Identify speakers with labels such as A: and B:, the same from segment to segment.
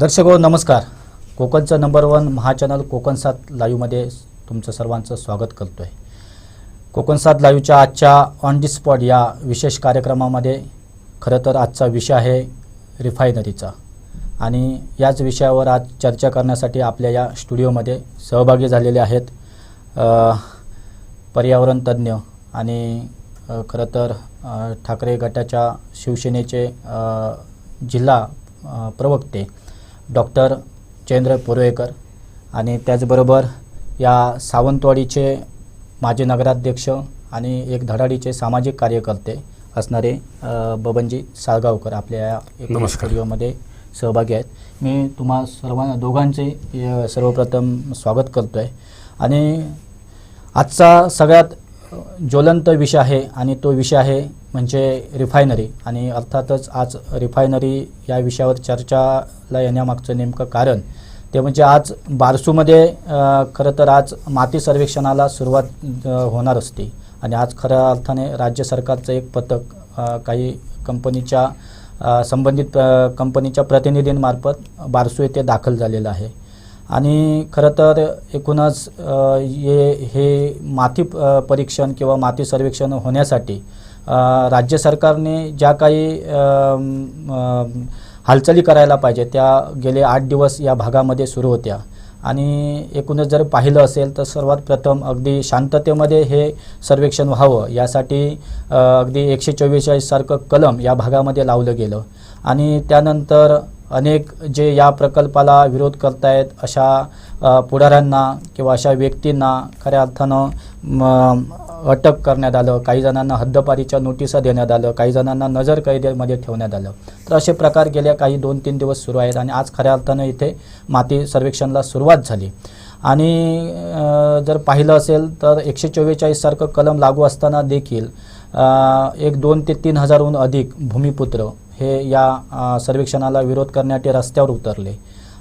A: दर्शको नमस्कार. कोकणचं नंबर 1 महाचॅनल कोकण 7 लाईव्हमध्ये तुमचं सर्वांचं स्वागत करतोय. कोकण 7 लाईव्हच्या आजच्या ऑन दी स्पॉट या विशेष कार्यक्रमामध्ये खरं तर आजचा विषय आहे रिफायनरीचा आणि याच विषयावर आज चर्चा करण्यासाठी आपल्या या स्टुडिओमध्ये सहभागी झालेले आहेत पर्यावरण तज्ञ आणि खरं तर ठाकरे गटाच्या शिवसेनेचे जिल्हा प्रवक्ते डॉक्टर जयेंद्र पोरवेकर आणि त्याचबरोबर या सावंतवाडीचे माजी नगराध्यक्ष आणि एक धडाडीचे सामाजिक कार्यकर्ते असणारे बबनजी साळगावकर आपल्या या स्टुडिओमध्ये सहभागी आहेत. मी तुम्हा सर्वांना दोघांचे सर्वप्रथम स्वागत करतो आहे आणि आजचा सगळ्यात ज्वलंत विषय आहे आणि तो विषय आहे म्हणजे रिफायनरी आणि अर्थातच आज रिफायनरी या विषयावर चर्चाला येण्यामागचं नेमकं कारण ते म्हणजे आज बारसूमध्ये खरं तर आज माती सर्वेक्षणाला सुरुवात होणार असते आणि आज खऱ्या अर्थाने राज्य सरकारचं एक पथक काही कंपनीच्या संबंधित कंपनीच्या प्रतिनिधींमार्फत बारसू येथे दाखल झालेलं आहे आणि खरं तर एकूणच हे माती परीक्षण किंवा माती सर्वेक्षण होण्यासाठी राज्य सरकारने ज्या काही हालचाली करायला पाहिजे त्या गेले 8 दिवस या भागामध्ये सुरू होत्या आणि एकूणच जर पाहिलं असेल तर सर्वात प्रथम अगदी शांततेमध्ये हे सर्वेक्षण व्हावं यासाठी अगदी 144 सारखं कलम या भागामध्ये लावलं गेलं आणि त्यानंतर अनेक जे या प्रकल्पाला विरोध करतायत अशा पुढाऱ्यांना किंवा अशा व्यक्तींना खऱ्या अर्थानं अटक करण्यात आलं. काही जणांना हद्दपारीच्या नोटिसा देण्यात आलं, काही जणांना नजरकैदेमध्ये ठेवण्यात आलं. तर असे प्रकार गेल्या काही 2-3 दिवस सुरू आहेत आणि आज खऱ्या अर्थानं इथे माती सर्वेक्षणाला सुरुवात झाली आणि जर पाहिलं असेल तर 144 सारखं कलम लागू असताना देखील 2 ते 3 हजारहून अधिक भूमिपुत्र हे या सर्वेक्षणाला विरोध करण्यासाठी रस्त्यावर उतरले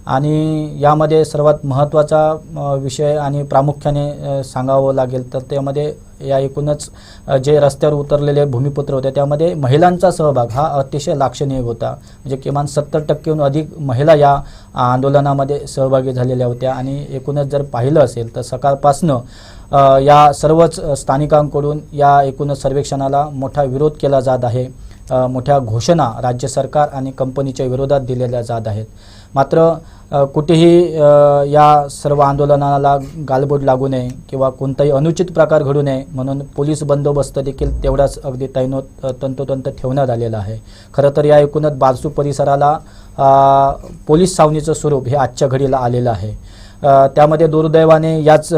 A: आणि यामध्ये सर्वात महत्त्वाचा विषय आणि प्रामुख्याने सांगावं लागेल तर त्यामध्ये या एकूणच जे रस्त्यावर उतरलेले भूमिपुत्र होते त्यामध्ये महिलांचा सहभाग हा अतिशय लाक्षणीय होता. म्हणजे किमान 70% अधिक महिला या आंदोलनामध्ये सहभागी झालेल्या होत्या आणि एकूणच जर पाहिलं असेल तर सकाळपासनं या सर्वच स्थानिकांकडून या एकूणच सर्वेक्षणाला मोठा विरोध केला जात आहे. मोठ्या घोषणा राज्य सरकार आणि कंपनीच्या विरोधात दिलेल्या जात आहेत. मात्र कुठेही या सर्व आंदोलनाला गालबोट लागू नये किंवा कोणताही अनुचित प्रकार घडू नये म्हणून पोलीस बंदोबस्त देखील तेवढाच अगदी तंतोतंत ठेवण्यात आलेला आहे. खरं तर या एकूणच बारसू परिसराला पोलीस छावणीचं स्वरूप हे आजच्या घडीला आलेलं आहे. त्यामध्ये दुर्दैवाने याच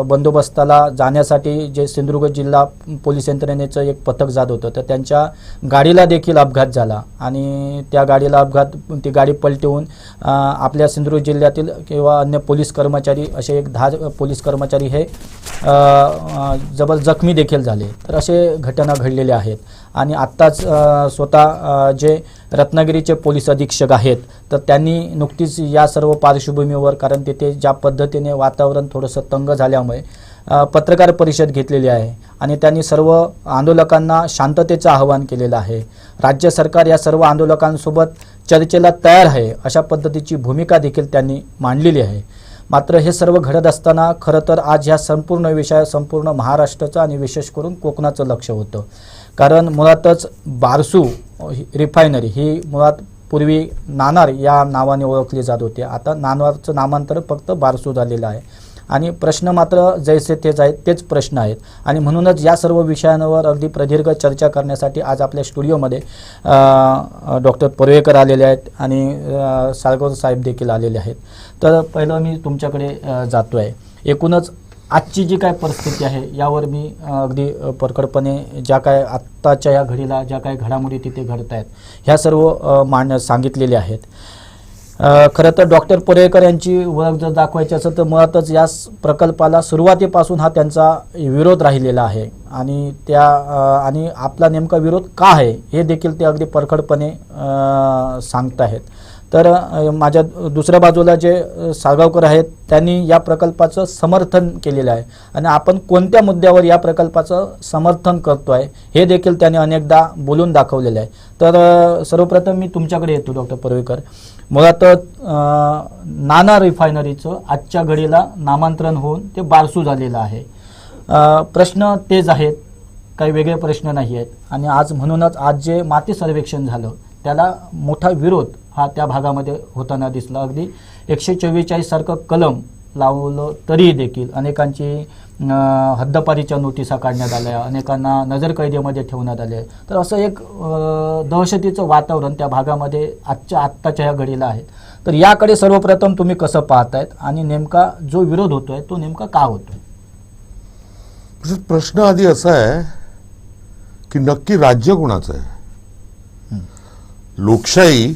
A: बंदोबस्ताला जाण्यासाठी जे सिंधुदुर्ग जिल्हा पोलीस यंत्रणेचं एक पथक जात होतं तर त्यांच्या गाडीला देखील अपघात झाला आणि त्या गाडीला ती गाडी पलटवून आपल्या सिंधुदुर्ग जिल्ह्यातील किंवा अन्य पोलीस कर्मचारी असे एक 10 पोलीस कर्मचारी हे जबर जखमी देखील झाले. तर असे घटना घडलेल्या आहेत आणि आत्ताच स्वतः जे रत्नागिरीचे पोलीस अधीक्षक आहेत तर त्यांनी नुकतीच या सर्व पार्श्वभूमीवर कारण तिथे ज्या पद्धतीने वातावरण थोडंसं तंग झाल्यामुळे पत्रकार परिषद घेतलेली आहे आणि त्यांनी सर्व आंदोलकांना शांततेचं आवाहन केलेलं आहे. राज्य सरकार या सर्व आंदोलकांसोबत चर्चेला तयार आहे अशा पद्धतीची भूमिका देखील त्यांनी मांडलेली आहे. मात्र हे सर्व घडत असताना खरं तर आज ह्या संपूर्ण विषयात संपूर्ण महाराष्ट्राचं आणि विशेष करून कोकणाचं लक्ष होतं. कारण मुळातच बारसू रिफायनरी ही मुळात पूर्वी नाणार या नावाने ओळखली जात होती. आता नानारचं नामांतर फक्त बारसू झालेलं आहे आणि प्रश्न मात्र जैसे तेच आहेत तेच प्रश्न आहेत आणि म्हणूनच या सर्व विषयांवर अगदी प्रदीर्घ चर्चा करण्यासाठी आज आपल्या स्टुडिओमध्ये डॉक्टर पोरवेकर आलेले आहेत आणि साळगावकर साहेब देखील आलेले आहेत. तर पहिलं मी तुमच्याकडे जातो आहे. एकूणच आजची जी काय परिस्थिती आहे यावर मी अगदी परखडपणे ज्या काय आत्ताच्या या घडीला ज्या काही घडामोडी तिथे घडत आहेत ह्या सर्व सांगितलेल्या आहेत. खरं तर डॉक्टर पोरवेकर यांची ओळख जर दाखवायची असेल तर मुळातच या प्रकल्पाला सुरुवातीपासून हा त्यांचा विरोध राहिलेला आहे आणि आपला नेमका विरोध का आहे हे देखील ते अगदी परखडपणे सांगत आहेत. तर माझ्या दुसऱ्या बाजूला जे साळगावकर आहेत त्यांनी या प्रकल्पाचं समर्थन केलेलं आहे आणि आपण कोणत्या मुद्द्यावर या प्रकल्पाचं समर्थन करतोय हे देखील त्यांनी अनेकदा बोलून दाखवलेलं आहे. तर सर्वप्रथम मी तुमच्याकडे येतो डॉक्टर पोरवेकर. मुळातच नाना रिफायनरीचं आजच्या घडीला नामांतरण होऊन ते बारसू झालेलं आहे. प्रश्न तेच आहेत, काही वेगळे प्रश्न नाही आहेत. आणि आज म्हणूनच आज जे माती सर्वेक्षण झालं त्याला मोठा विरोध हा त्या भागामध्ये होताना दिसला. अगदी 144 सारखं कलम लावलं तरी देखील अनेकांची हद्दपारीच्या नोटिसा काढण्यात आल्या, अनेकांना नजरकैदेमध्ये ठेवण्यात आले. तर असं एक दहशतीचं वातावरण त्या भागामध्ये आत्ताच्या ह्या घडीला आहे. तर याकडे सर्वप्रथम तुम्ही कसं पाहतायत आणि नेमका जो विरोध होतोय तो नेमका का होतोय?
B: प्रश्न आधी असा आहे की नक्की राज्य कोणाचं आहे? लोकशाही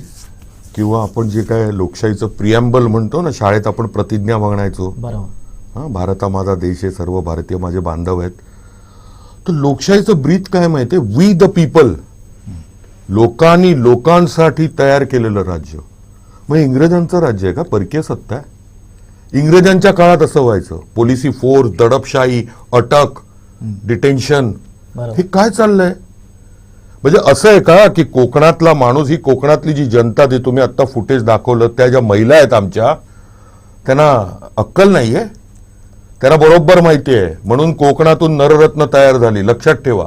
B: किंवा आपण जे काय लोकशाहीचं प्रिॲम्बल म्हणतो ना, शाळेत आपण प्रतिज्ञा म्हणायचो,
A: बरोबर,
B: भारत हा माझा देश आहे, सर्व भारतीय माझे बांधव आहेत. तर लोकशाहीचं ब्रीथ काय माहितीये? वी द पीपल, लोकांनी लोकांसाठी तयार केलेलं राज्य. मग इंग्रजांचं राज्य आहे का? परकीय सत्ता आहे. इंग्रजांच्या काळात असं व्हायचं, पोलिसी फोर्स, दडपशाही, अटक, डिटेन्शन, हे काय चाललंय? म्हणजे असं आहे का की कोकणातला माणूस, ही कोकणातली जी जनता, ती तुम्ही आता फुटेज दाखवलं, त्या ज्या महिला आहेत आमच्या, त्यांना अक्कल नाहीये? त्यांना बरोबर माहिती आहे, म्हणून कोकणातून नररत्न तयार झाली. लक्षात ठेवा,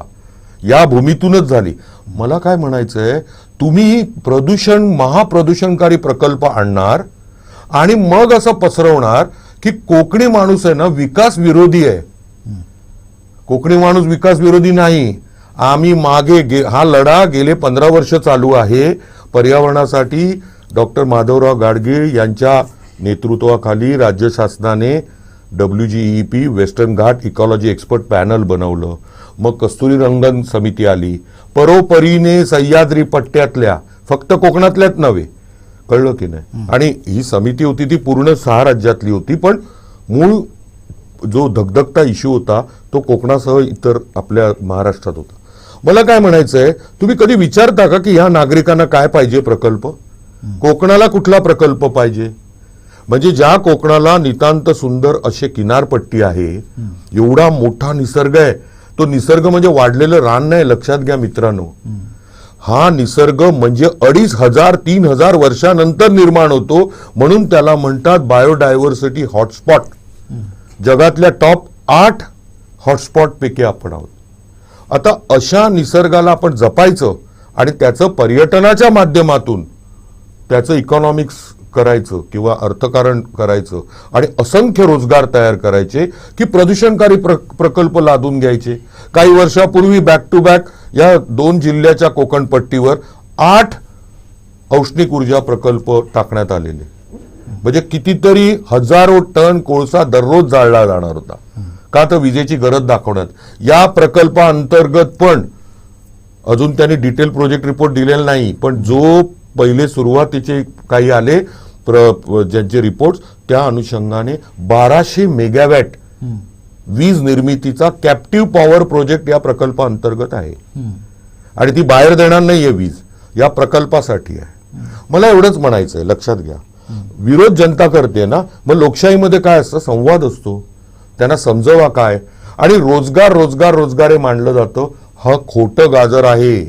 B: या भूमीतूनच झाली. मला काय म्हणायचंय, तुम्ही प्रदूषण, महाप्रदूषणकारी प्रकल्प आणणार आणि मग असं पसरवणार की कोकणी माणूस आहे ना विकास विरोधी आहे. कोकणी माणूस विकास विरोधी नाही. आम्ही मागे हा लढा गेले 15 वर्ष चालू आहे पर्यावरणासाठी. डॉक्टर माधवराव गाडगीळ यांच्या नेतृत्वाखाली राज्य शासनाने WGEP वेस्टर्न घाट इकॉलॉजी एक्सपर्ट पॅनल बनवलं. मग कस्तुरी रंगन समिती आली. परोपरीने सह्याद्री पट्ट्यातल्या, फक्त कोकणातल्याच नव्हे, कळलं की नाही? आणि ही समिती होती ती पूर्ण 6 राज्यातली होती, पण मूळ जो धगधगता इश्यू होता तो कोकणासह इतर आपल्या महाराष्ट्रात होता. मला काय म्हणायचंय, तुम्ही कधी विचारता का की ह्या नागरिकांना काय पाहिजे प्रकल्प? कोकणाला कुठला प्रकल्प पाहिजे? म्हणजे ज्या कोकणाला नितांत सुंदर असे किनारपट्टी आहे, एवढा मोठा निसर्ग आहे, तो निसर्ग म्हणजे वाढलेलं रान नाही. लक्षात घ्या मित्रांनो, हा निसर्ग म्हणजे 2500-3000 वर्षानंतर निर्माण होतो, म्हणून त्याला म्हणतात बायोडायव्हर्सिटी हॉटस्पॉट. जगातल्या टॉप 8 हॉटस्पॉट पैकी आपण आहोत. आता अशा निसर्गाला आपण जपायचं आणि त्याचं पर्यटनाच्या माध्यमातून त्याचं इकॉनॉमिक्स करायचं किंवा अर्थकारण करायचं आणि असंख्य रोजगार तयार करायचे की प्रदूषणकारी प्रकल्प लादून घ्यायचे. काही वर्षापूर्वी बॅक टू बॅक या 2 जिल्ह्याच्या कोकणपट्टीवर 8 औष्णिक ऊर्जा प्रकल्प टाकण्यात आलेले. म्हणजे कितीतरी हजारो टन कोळसा दररोज जाळला जाणार होता. का तर विजेची गरज दाखवण्यात. या प्रकल्पाअंतर्गत पण अजून त्यांनी डिटेल प्रोजेक्ट रिपोर्ट दिलेला नाही, पण जो पहिले सुरुवातीचे काही आले ज्यांचे रिपोर्ट, त्या अनुषंगाने 1200 मेगावॅट वीज निर्मितीचा कॅप्टिव्ह पॉवर प्रोजेक्ट या प्रकल्पाअंतर्गत आहे. आणि ती बाहेर देणार नाहीये वीज, या प्रकल्पासाठी आहे. मला एवढंच म्हणायचंय, लक्षात घ्या, विरोध जनता करते ना, मग लोकशाहीमध्ये काय असतं? संवाद असतो. त्यांना समजवा काय. आणि रोजगार रोजगार रोजगार हे मांडलं जातं, हा खोटं गाजर आहे.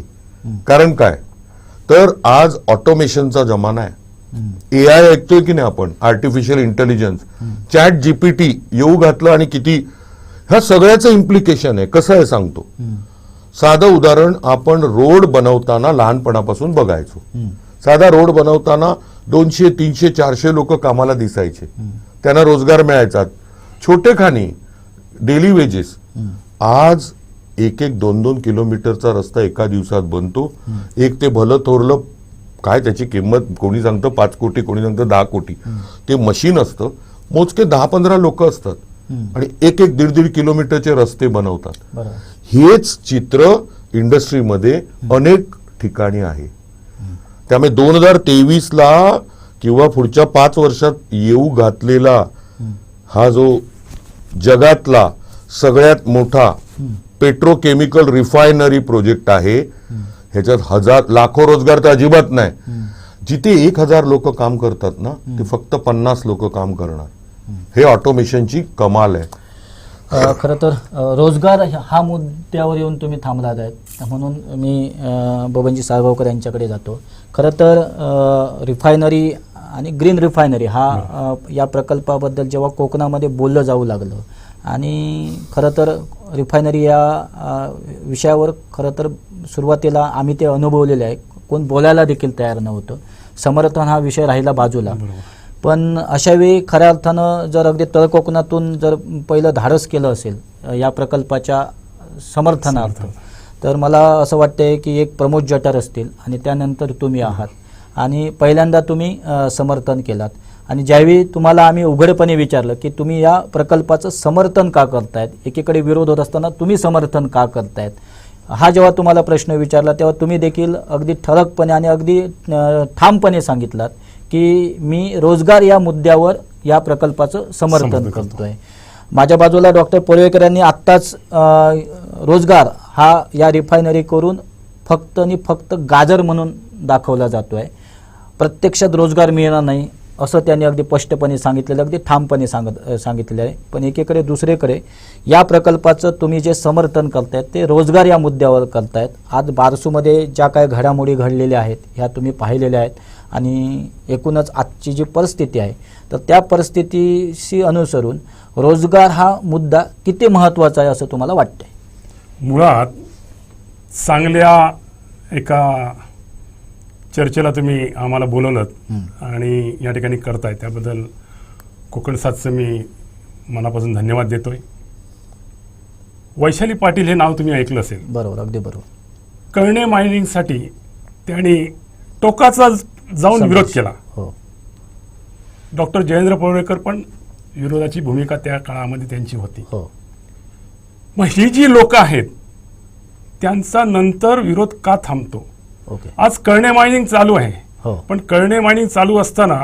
B: कारण काय तर आज ऑटोमेशनचा जमाना आहे. AI ऐकतोय की नाही आपण? आर्टिफिशियल इंटेलिजन्स, चॅट GPT येऊ घातलं आणि किती ह्या सगळ्याचं इम्प्लिकेशन आहे. कसं आहे सांगतो. साधं उदाहरण, आपण रोड बनवताना लहानपणापासून बघायचो. साधा रोड बनवताना 200, 300, 400 लोक कामाला दिसायचे, त्यांना रोजगार मिळायचा, छोटे खाणी, डेली वेजेस. आज 1-1, 2-2 किलोमीटरचा रस्ता एका दिवसात बनतो. एक ते भलं थोरलं काय त्याची किंमत, कोणी सांगतं 5 कोटी, कोणी सांगतं 10 कोटी. ते मशीन असतं, मोजके 10-15 लोक असतात आणि 1-1, 1.5 किलोमीटरचे रस्ते बनवतात. हेच चित्र इंडस्ट्रीमध्ये अनेक ठिकाणी आहे. त्यामुळे 2023ला किंवा पुढच्या 5 वर्षात येऊ घातलेला हा जो जगातला सगळ्यात मोठा पेट्रोकेमिकल रिफायनरी प्रोजेक्ट आहे, ह्याच्यात लाखो रोजगार तर अजिबात नाही. जिथे 1000 लोक काम करतात ना, ते फक्त 50 लोक काम करणार. हे ऑटोमेशनची कमाल आहे.
A: खरं तर रोजगार हा मुद्द्यावर येऊन तुम्ही थांबलात आहेत, म्हणून मी बबनजी साळगावकर यांच्याकडे जातो. खरं तर रिफायनरी आणि ग्रीन रिफायनरी हा या प्रकल्पाबद्दल जेव्हा कोकणामध्ये बोललं जाऊ लागलं आणि खरं तर रिफायनरी या विषयावर खरं तर सुरुवातीला आम्ही ते अनुभवलेले आहे, कोण बोलायला देखील तयार नव्हतं. समर्थन हा विषय राहिला बाजूला. पण अशावेळी खऱ्या अर्थानं जर अगदी तळकोकणातून जर पहिलं धाडस केलं असेल या प्रकल्पाच्या समर्थनार्थ, तर मला असं वाटतंय की एक प्रमोद जठार असतील आणि त्यानंतर तुम्ही आहात आणि पहिल्यांदा तुम्ही समर्थन केलात. आणि ज्यावेळी तुम्हाला आम्ही उघडपणे विचारलं की तुम्ही या प्रकल्पाचं समर्थन का करतायत, एकीकडे विरोध होत असताना तुम्ही समर्थन का करतायत, हा जेव्हा तुम्हाला प्रश्न विचारला तेव्हा तुम्ही देखील अगदी ठळकपणे आणि अगदी ठामपणे सांगितलात की मी रोजगार या मुद्द्यावर या प्रकल्पाचं समर्थन करतोय. माझ्या बाजूला डॉक्टर पोर्वेकर यांनी आत्ताच रोजगार हा या रिफायनरी करून फक्त आणि फक्त गाजर म्हणून दाखवला जातोय, प्रत्यक्षात रोजगार मिळणार नाही असं त्यांनी अगदी स्पष्टपणे सांगितलेलं, अगदी ठामपणे सांगितलेलं आहे. पण एकीकडे दुसरीकडे या प्रकल्पाचं तुम्ही जे समर्थन करतायत ते रोजगार या मुद्द्यावर करतायत. आज बारसूमध्ये ज्या काय घडामोडी घडलेल्या आहेत ह्या तुम्ही पाहिलेल्या आहेत आणि एकूणच आजची जी परिस्थिती आहे तर त्या परिस्थितीशी अनुसरून रोजगार हा मुद्दा किती महत्त्वाचा आहे असं तुम्हाला वाटतंय?
C: मुळात चांगल्या एका चर्चेला तुम्ही आम्हाला बोलवलं आणि या ठिकाणी करताय त्याबद्दल कोकण सातचं मी मनापासून धन्यवाद देतोय. वैशाली पाटील हे नाव तुम्ही ऐकलं असेल.
A: बरोबर, अगदी बरोबर.
C: कळणे मायनिंगसाठी त्यांनी टोकाचा जाऊन विरोध केला.
A: हो.
C: डॉक्टर जयेंद्र पोर्वेकर पण विरोधाची भूमिका त्या काळामध्ये त्यांची होती.
A: हो.
C: मग ही जी लोक आहेत त्यांचा नंतर विरोध का थांबतो?
A: ओके.
C: आज कळणे मायनिंग चालू आहे.
A: हो.
C: पण कळणे मायनिंग चालू असताना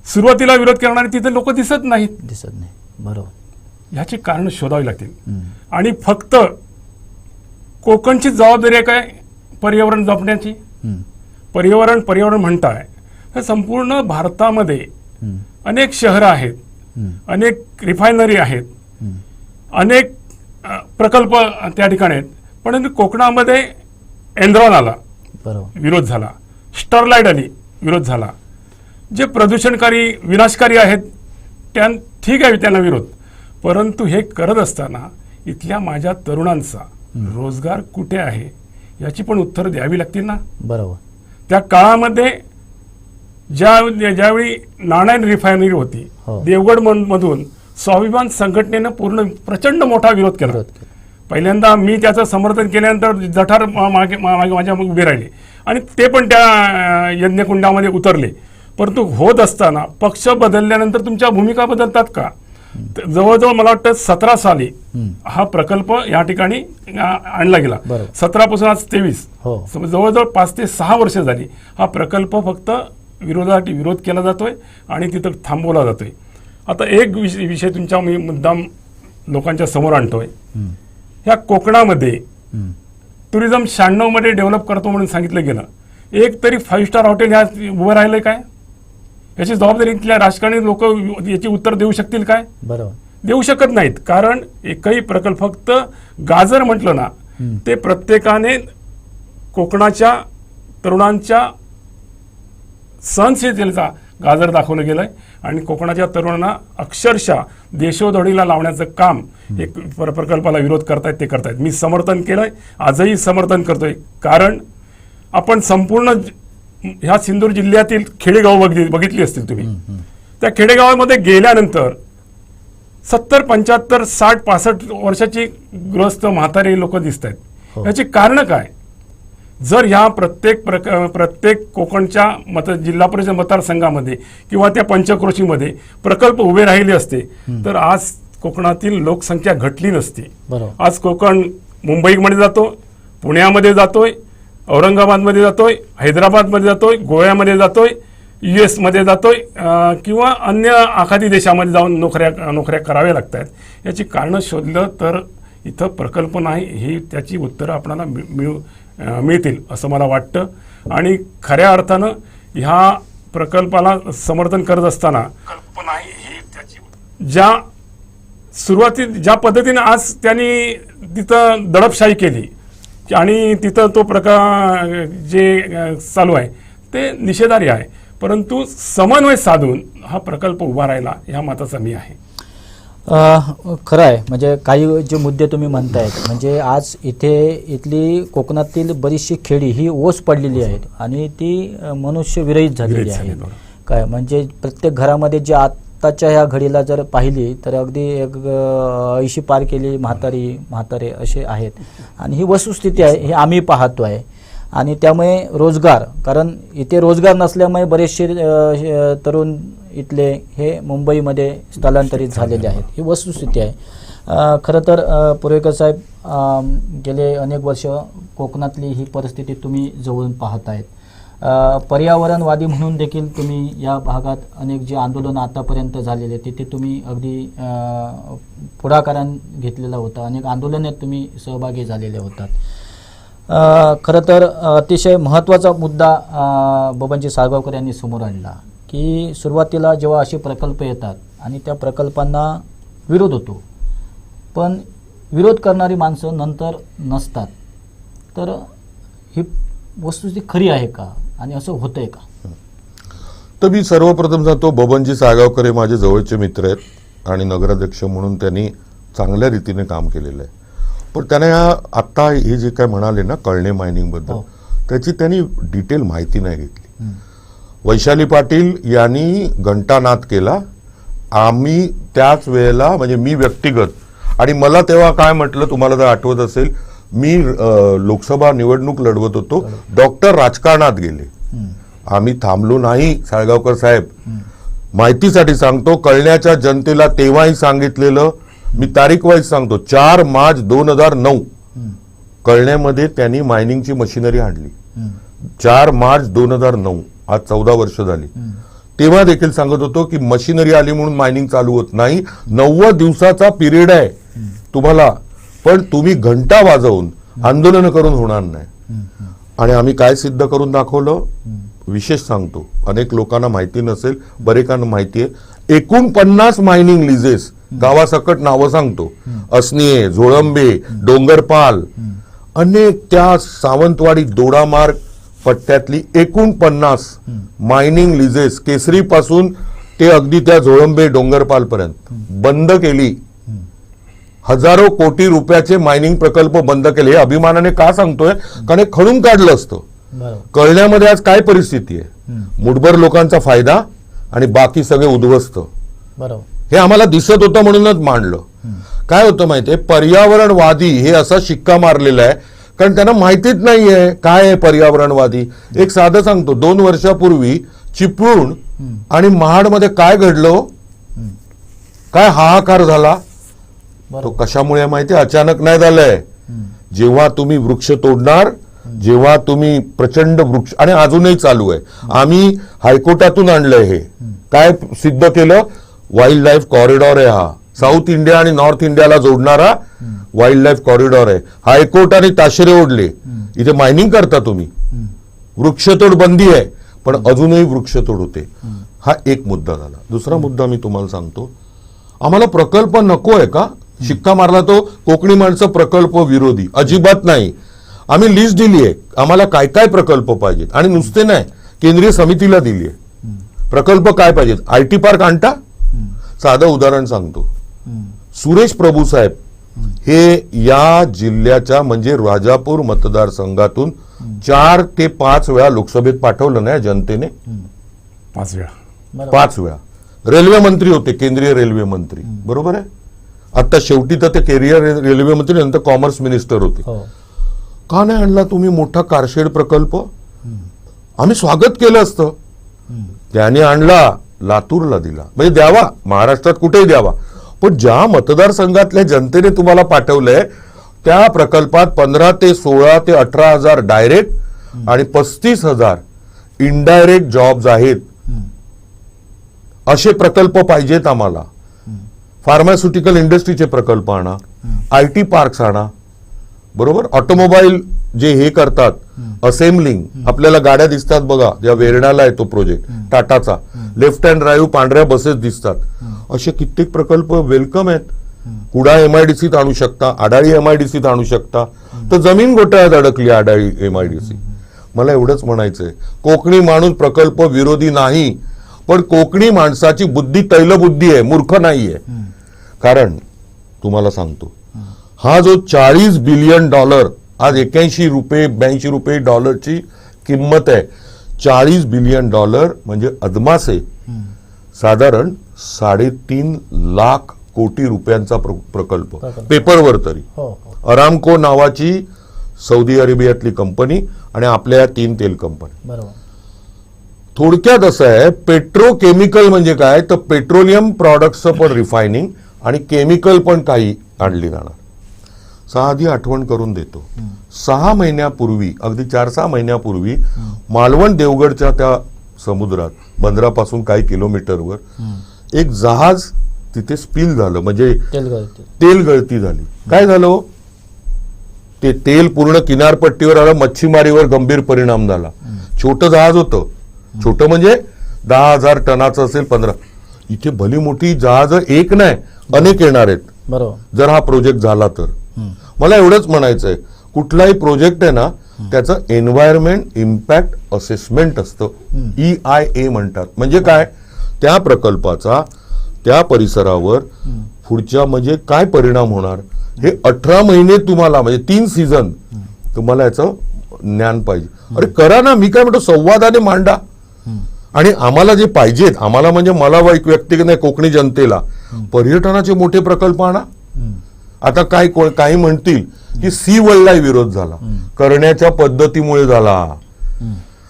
C: सुरुवातीला विरोध करणारे तिथे लोक दिसत नाहीत.
A: दिसत नाही. बरोबर.
C: ह्याची कारण शोधावी लागतील. आणि फक्त कोकणची जबाबदारी आहे काय पर्यावरण जपण्याची? पर्यावरण म्हणताय तर संपूर्ण भारतामध्ये अनेक शहरं आहेत, अनेक रिफायनरी आहेत, अनेक प्रकल्प त्या ठिकाणी आहेत. पण कोकणामध्ये एनरॉन आला,
A: बरोबर,
C: विरोध झाला. स्टरलाइट आली, विरोध झाला. जे प्रदूषणकारी विनाशकारी आहेत ठीक आहे त्यांना विरोध. परंतु हे करत असताना इथल्या माझ्या तरुणांचा रोजगार कुठे आहे याची पण उत्तर द्यावी लागतील ना.
A: बरोबर.
C: त्या काळामध्ये ज्यावेळी नाणायण रिफायनरी होती,
A: हो.
C: देवगड मधून स्वाभिमान संघटनेनं प्रचंड मोठा विरोध केला. पहिल्यांदा मी त्याचं समर्थन केल्यानंतर जठार माझ्या उभे राहिले आणि ते पण त्या यज्ञकुंडामध्ये उतरले. परंतु होत असताना पक्ष बदलल्यानंतर तुमच्या भूमिका बदलतात का? जवळजवळ मला वाटतं 17 साली हा प्रकल्प या ठिकाणी आणला गेला. 17 पासून आज 23, जवळजवळ 5 ते 6 वर्ष झाली हा प्रकल्प फक्त विरोधासाठी विरोध केला जातोय आणि तिथं थांबवला जातोय. आता एक विषय तुमच्या मी मुद्दाम लोकांच्या समोर आणतोय. ह्या कोकणामध्ये टुरिझम 96 मध्ये डेव्हलप करतो म्हणून सांगितलं गेलं. एक तरी 5 स्टार हॉटेल ह्या उभं राहिलंय काय? याची जबाबदारी इथल्या राजकारणी लोक याची उत्तर देऊ शकतील काय?
A: बरोबर,
C: देऊ शकत नाहीत. कारण एकही प्रकल्प फक्त गाजर म्हटलं ना ते प्रत्येकाने कोकणाच्या तरुणांच्या सहनशीलतेचा गाजर दाखवलं गेलंय आणि कोकणाच्या तरुणांना अक्षरशः देशोधडीला लावण्याचं काम एक प्रकल्पाला विरोध करतायत ते करतायत. मी समर्थन केलंय, आजही समर्थन करतोय. कारण आपण संपूर्ण ह्या सिंधुदुर्ग जिल्ह्यातील खेडेगाव बघितली असतील तुम्ही. त्या खेडेगावामध्ये गेल्यानंतर 70, 75, 60, 65 वर्षाची गृहस्थ म्हातारे लोक दिसत आहेत. याची कारण काय? जर ह्या प्रत्येक कोकणच्या जिल्हा परिषद मतदारसंघामध्ये किंवा त्या पंचक्रोशीमध्ये प्रकल्प उभे राहिले असते तर आज कोकणातील लोकसंख्या घटली नसती. आज कोकण मुंबईमध्ये जातो, पुण्यामध्ये जातोय, औरंगाबादमध्ये जातोय, हैदराबादमध्ये जातोय, गोव्यामध्ये जातोय, US मध्ये जातोय किंवा अन्य आखाती देशामध्ये जाऊन नोकऱ्या कराव्या लागत आहेत. याची कारणं शोधलं तर इथं प्रकल्प नाही ही त्याची उत्तरं आपल्याला मिळतील असं मला वाटतं. आणि खऱ्या अर्थानं ह्या प्रकल्पाला समर्थन करत असताना ज्या सुरुवातीत ज्या पद्धतीने आज त्यांनी तिथं दडपशाही केली आणि तिथं तो प्रकार जे चालू आहे ते निषेधार्ह आहे, परंतु समन्वय साधून हा प्रकल्प उभा राहिला ह्या मताचा मी आहे.
A: खरं आहे. म्हणजे काही जे मुद्दे तुम्ही म्हणतायत, म्हणजे आज इथली कोकणातील बरीचशी खेडी ही ओस पडलेली आहेत आणि ती मनुष्य विरहित झालेली आहे. काय म्हणजे प्रत्येक घरामध्ये जे आत्ताच्या ह्या घडीला जर पाहिली तर अगदी एक 80 पार केली म्हातारे असे आहेत आणि ही वस्तुस्थिती आहे, हे आम्ही पाहतो आहे. आणि त्यामुळे रोजगार, कारण इथे रोजगार नसल्यामुळे बरेचसे तरुण इथले हे मुंबईमध्ये स्थलांतरित झालेले आहेत, ही वस्तुस्थिती आहे. खरं तर पुरेकर साहेब गेले अनेक वर्ष कोकणातली ही परिस्थिती तुम्ही जवळून पाहत आहेत. पर्यावरणवादी म्हणून देखील तुम्ही या भागात अनेक जे आंदोलन आतापर्यंत झालेले तिथे तुम्ही अगदी पुढाकाराने घेतलेला होता, अनेक आंदोलनात तुम्ही सहभागी झालेले होतात. खरं तर अतिशय महत्त्वाचा मुद्दा बबनजी साळगावकर यांनी समोर आणला की सुरुवातीला जेव्हा असे प्रकल्प येतात आणि त्या प्रकल्पांना विरोध होतो, पण विरोध करणारी माणसं नंतर नसतात. तर ही वस्तुस्थिती खरी आहे का आणि असं होतंय का?
B: तर मी सर्वप्रथम सांगतो, बबनजी साळगावकर हे माझे जवळचे मित्र आहेत आणि नगराध्यक्ष म्हणून त्यांनी चांगल्या रीतीने काम केलेलं आहे. पण त्याने आत्ता हे जे काय म्हणाले ना कळणे मायनिंगबद्दल, त्याची त्यांनी डिटेल माहिती नाही घेतली. वैशाली पाटील यांनी घंटानाद केला. आम्ही त्याच वेळेला म्हणजे मी व्यक्तिगत आणि मला तेव्हा काय म्हटलं तुम्हाला जर आठवत असेल, मी लोकसभा निवडणूक लढवत होतो, डॉक्टर राजकारणात गेले, आम्ही थांबलो नाही. साळगावकर साहेब माहितीसाठी सांगतो, कळण्याच्या जनतेला तेव्हाही सांगितलेलं, मी तारीख वाईज सांगतो, 4 मार्च 2009 कळण्यामध्ये त्यांनी मायनिंगची मशिनरी आणली. 4 मार्च 2009, आज 14 वर्ष झाली. तेव्हा देखील सांगत होतो की मशिनरी आली म्हणून मायनिंग चालू होत नाही, 90 दिवसाचा पिरियड आहे तुम्हाला, पण तुम्ही घंटा वाजवून आंदोलन करून होणार नाही. आणि आम्ही काय सिद्ध करून दाखवलं, विशेष सांगतो, अनेक लोकांना माहिती नसेल, बरेकांना माहिती आहे, 49 मायनिंग लिजेस, गावासकट नावं सांगतो, असनिये, झोळंबे, डोंगरपाल, अनेक त्या सावंतवाडी दोडामार्ग पट्ट्यातली 49 मायनिंग लिजेस केसरी पासून ते अगदी त्या झोळंबे डोंगरपाल पर्यंत बंद केली. हजारो कोटी रुपयाचे मायनिंग प्रकल्प बंद केले. हे अभिमानाने का सांगतोय, कारण हे खणून काढलं असतं. कळण्यामध्ये आज काय परिस्थिती आहे, मुठभर लोकांचा फायदा आणि बाकी सगळे उद्ध्वस्त.
A: बरोबर,
B: हे आम्हाला दिसत होतं म्हणूनच मांडलं. काय होतं माहितीये, पर्यावरणवादी हे असा शिक्का मारलेला आहे कारण त्यांना माहितीच नाहीये काय आहे पर्यावरणवादी. एक साधं सांगतो, 2 वर्षापूर्वी चिपळूण आणि महाडमध्ये काय घडलं, काय हाहाकार झाला, तो कशामुळे माहिती, अचानक नाही झालंय. जेव्हा तुम्ही वृक्ष तोडणार, जेव्हा तुम्ही प्रचंड वृक्ष, आणि अजूनही चालू आहे, आम्ही हायकोर्टातून आणलंय. हे काय सिद्ध केलं, वाईल्ड लाईफ कॉरिडॉर आहे हा, साऊथ इंडिया आणि नॉर्थ इंडियाला जोडणारा वाईल्ड लाईफ कॉरिडॉर आहे. हायकोर्टाने ताशेरे ओढले, इथे मायनिंग करता तुम्ही, वृक्षतोड बंदी आहे, पण अजूनही वृक्षतोड होते. हा एक मुद्दा झाला. दुसरा मुद्दा मी तुम्हाला सांगतो, आम्हाला प्रकल्प नको आहे का, शिक्का मारला तो कोकणी माणसं प्रकल्प विरोधी, अजिबात नाही. आम्ही लिस्ट दिली आहे, आम्हाला काय काय प्रकल्प पाहिजेत, आणि नुसते नाही, केंद्रीय समितीला दिली आहे प्रकल्प काय पाहिजेत. IT पार्क आणता, साधं उदाहरण सांगतो, सुरेश प्रभू साहेब हे या जिल्ह्याच्या म्हणजे राजापूर मतदारसंघातून 4 ते 5 वेळा लोकसभेत पाठवलं नाही जनतेने,
C: 5 वेळा.
B: 5 वेळा रेल्वे मंत्री होते, केंद्रीय रेल्वे मंत्री, बरोबर आहे. आता शेवटी तर ते केंद्रीय रेल्वे मंत्री, नंतर कॉमर्स मिनिस्टर होते. का नाही आणला तुम्ही मोठा कारशेड प्रकल्प, आम्ही स्वागत केलं असतं. त्याने आणला, लातूरला दिला, म्हणजे द्यावा, महाराष्ट्रात कुठेही द्यावा, पण ज्या मतदारसंघातल्या जनतेने तुम्हाला पाठवलंय त्या प्रकल्पात 15 ते 16 ते 18 हजार डायरेक्ट आणि 35,000 इनडायरेक्ट जॉब्स आहेत. असे प्रकल्प पाहिजेत आम्हाला. फार्मास्युटिकल इंडस्ट्रीचे प्रकल्प आणा, IT पार्क्स आणा, बरोबर. ऑटोमोबाईल जे हे करतात, असेंब्लिंग, आपल्याला गाड्या दिसतात बघा, या वेरणाला आहे तो प्रोजेक्ट टाटाचा, लेफ्ट हँड ड्राईव्ह पांढऱ्या बसेस दिसतात, असे कित्येक प्रकल्प वेलकम आहेत. कुडाळ MIDCत आणू शकता, आडाळी MIDCत आणू शकता, तर जमीन घोटाळ्यात अडकली आडाळी MIDC. मला एवढंच म्हणायचंय, कोकणी माणूस प्रकल्प विरोधी नाही, पण कोकणी माणसाची बुद्धी तैलबुद्धी आहे, मूर्ख नाहीये. कारण तुम्हाला सांगतो, हा जो $40 बिलियन आज 81 रुपये 82 रुपये डॉलरची किंमत आहे, $40 बिलियन म्हणजे अदमासे साधारण 3.5 लाख कोटी रुपयांचा प्रकल्प पेपरवर तरी. अरामको नावाची सौदी अरेबियातली कंपनी आणि आपल्या 3 तेल कंपनी.
A: बरोबर.
B: थोडक्यात असं आहे, पेट्रोकेमिकल म्हणजे काय, तर पेट्रोलियम प्रॉडक्ट्सचं पण रिफायनिंग आणि केमिकल पण काही आणली जाणार. आधी आठवण करून देतो, 6 महिन्यापूर्वी, अगदी 4-6 महिन्यापूर्वी मालवण देवगडच्या त्या समुद्रात बंदरापासून काही किलोमीटरवर एक जहाज तिथे स्पिल झालं, म्हणजे तेल गळती झाली. काय झालं, ते तेल पूर्ण किनारपट्टीवर आलं, मच्छीमारीवर गंभीर परिणाम झाला. छोटं जहाज होतं, छोटं म्हणजे 10,000 टनाचं असेल, 15. इथे भली मोठी जहाज एक नाही, अनेक येणार आहेत. बरोबर. जर हा प्रोजेक्ट झाला तर मला एवढंच म्हणायचंय, कुठलाही प्रोजेक्ट आहे ना, त्याचं एन्व्हायरमेंट इम्पॅक्ट असेसमेंट असतं, EIA म्हणतात. म्हणजे काय, त्या प्रकल्पाचा त्या परिसरावर पुढच्या म्हणजे काय परिणाम होणार, हे 18 महिने तुम्हाला, म्हणजे 3 सीझन तुम्हाला याचं ज्ञान पाहिजे. अरे करा ना, मी काय म्हणतो, संवादाने मांडा. आणि आम्हाला जे पाहिजेत, आम्हाला म्हणजे मला व्यक्तिगत नाही, कोकणी जनतेला पर्यटनाचे मोठे प्रकल्प आणा. आता काही म्हणतील की सी वर्ल्डलाही विरोध झाला, करण्याच्या पद्धतीमुळे झाला.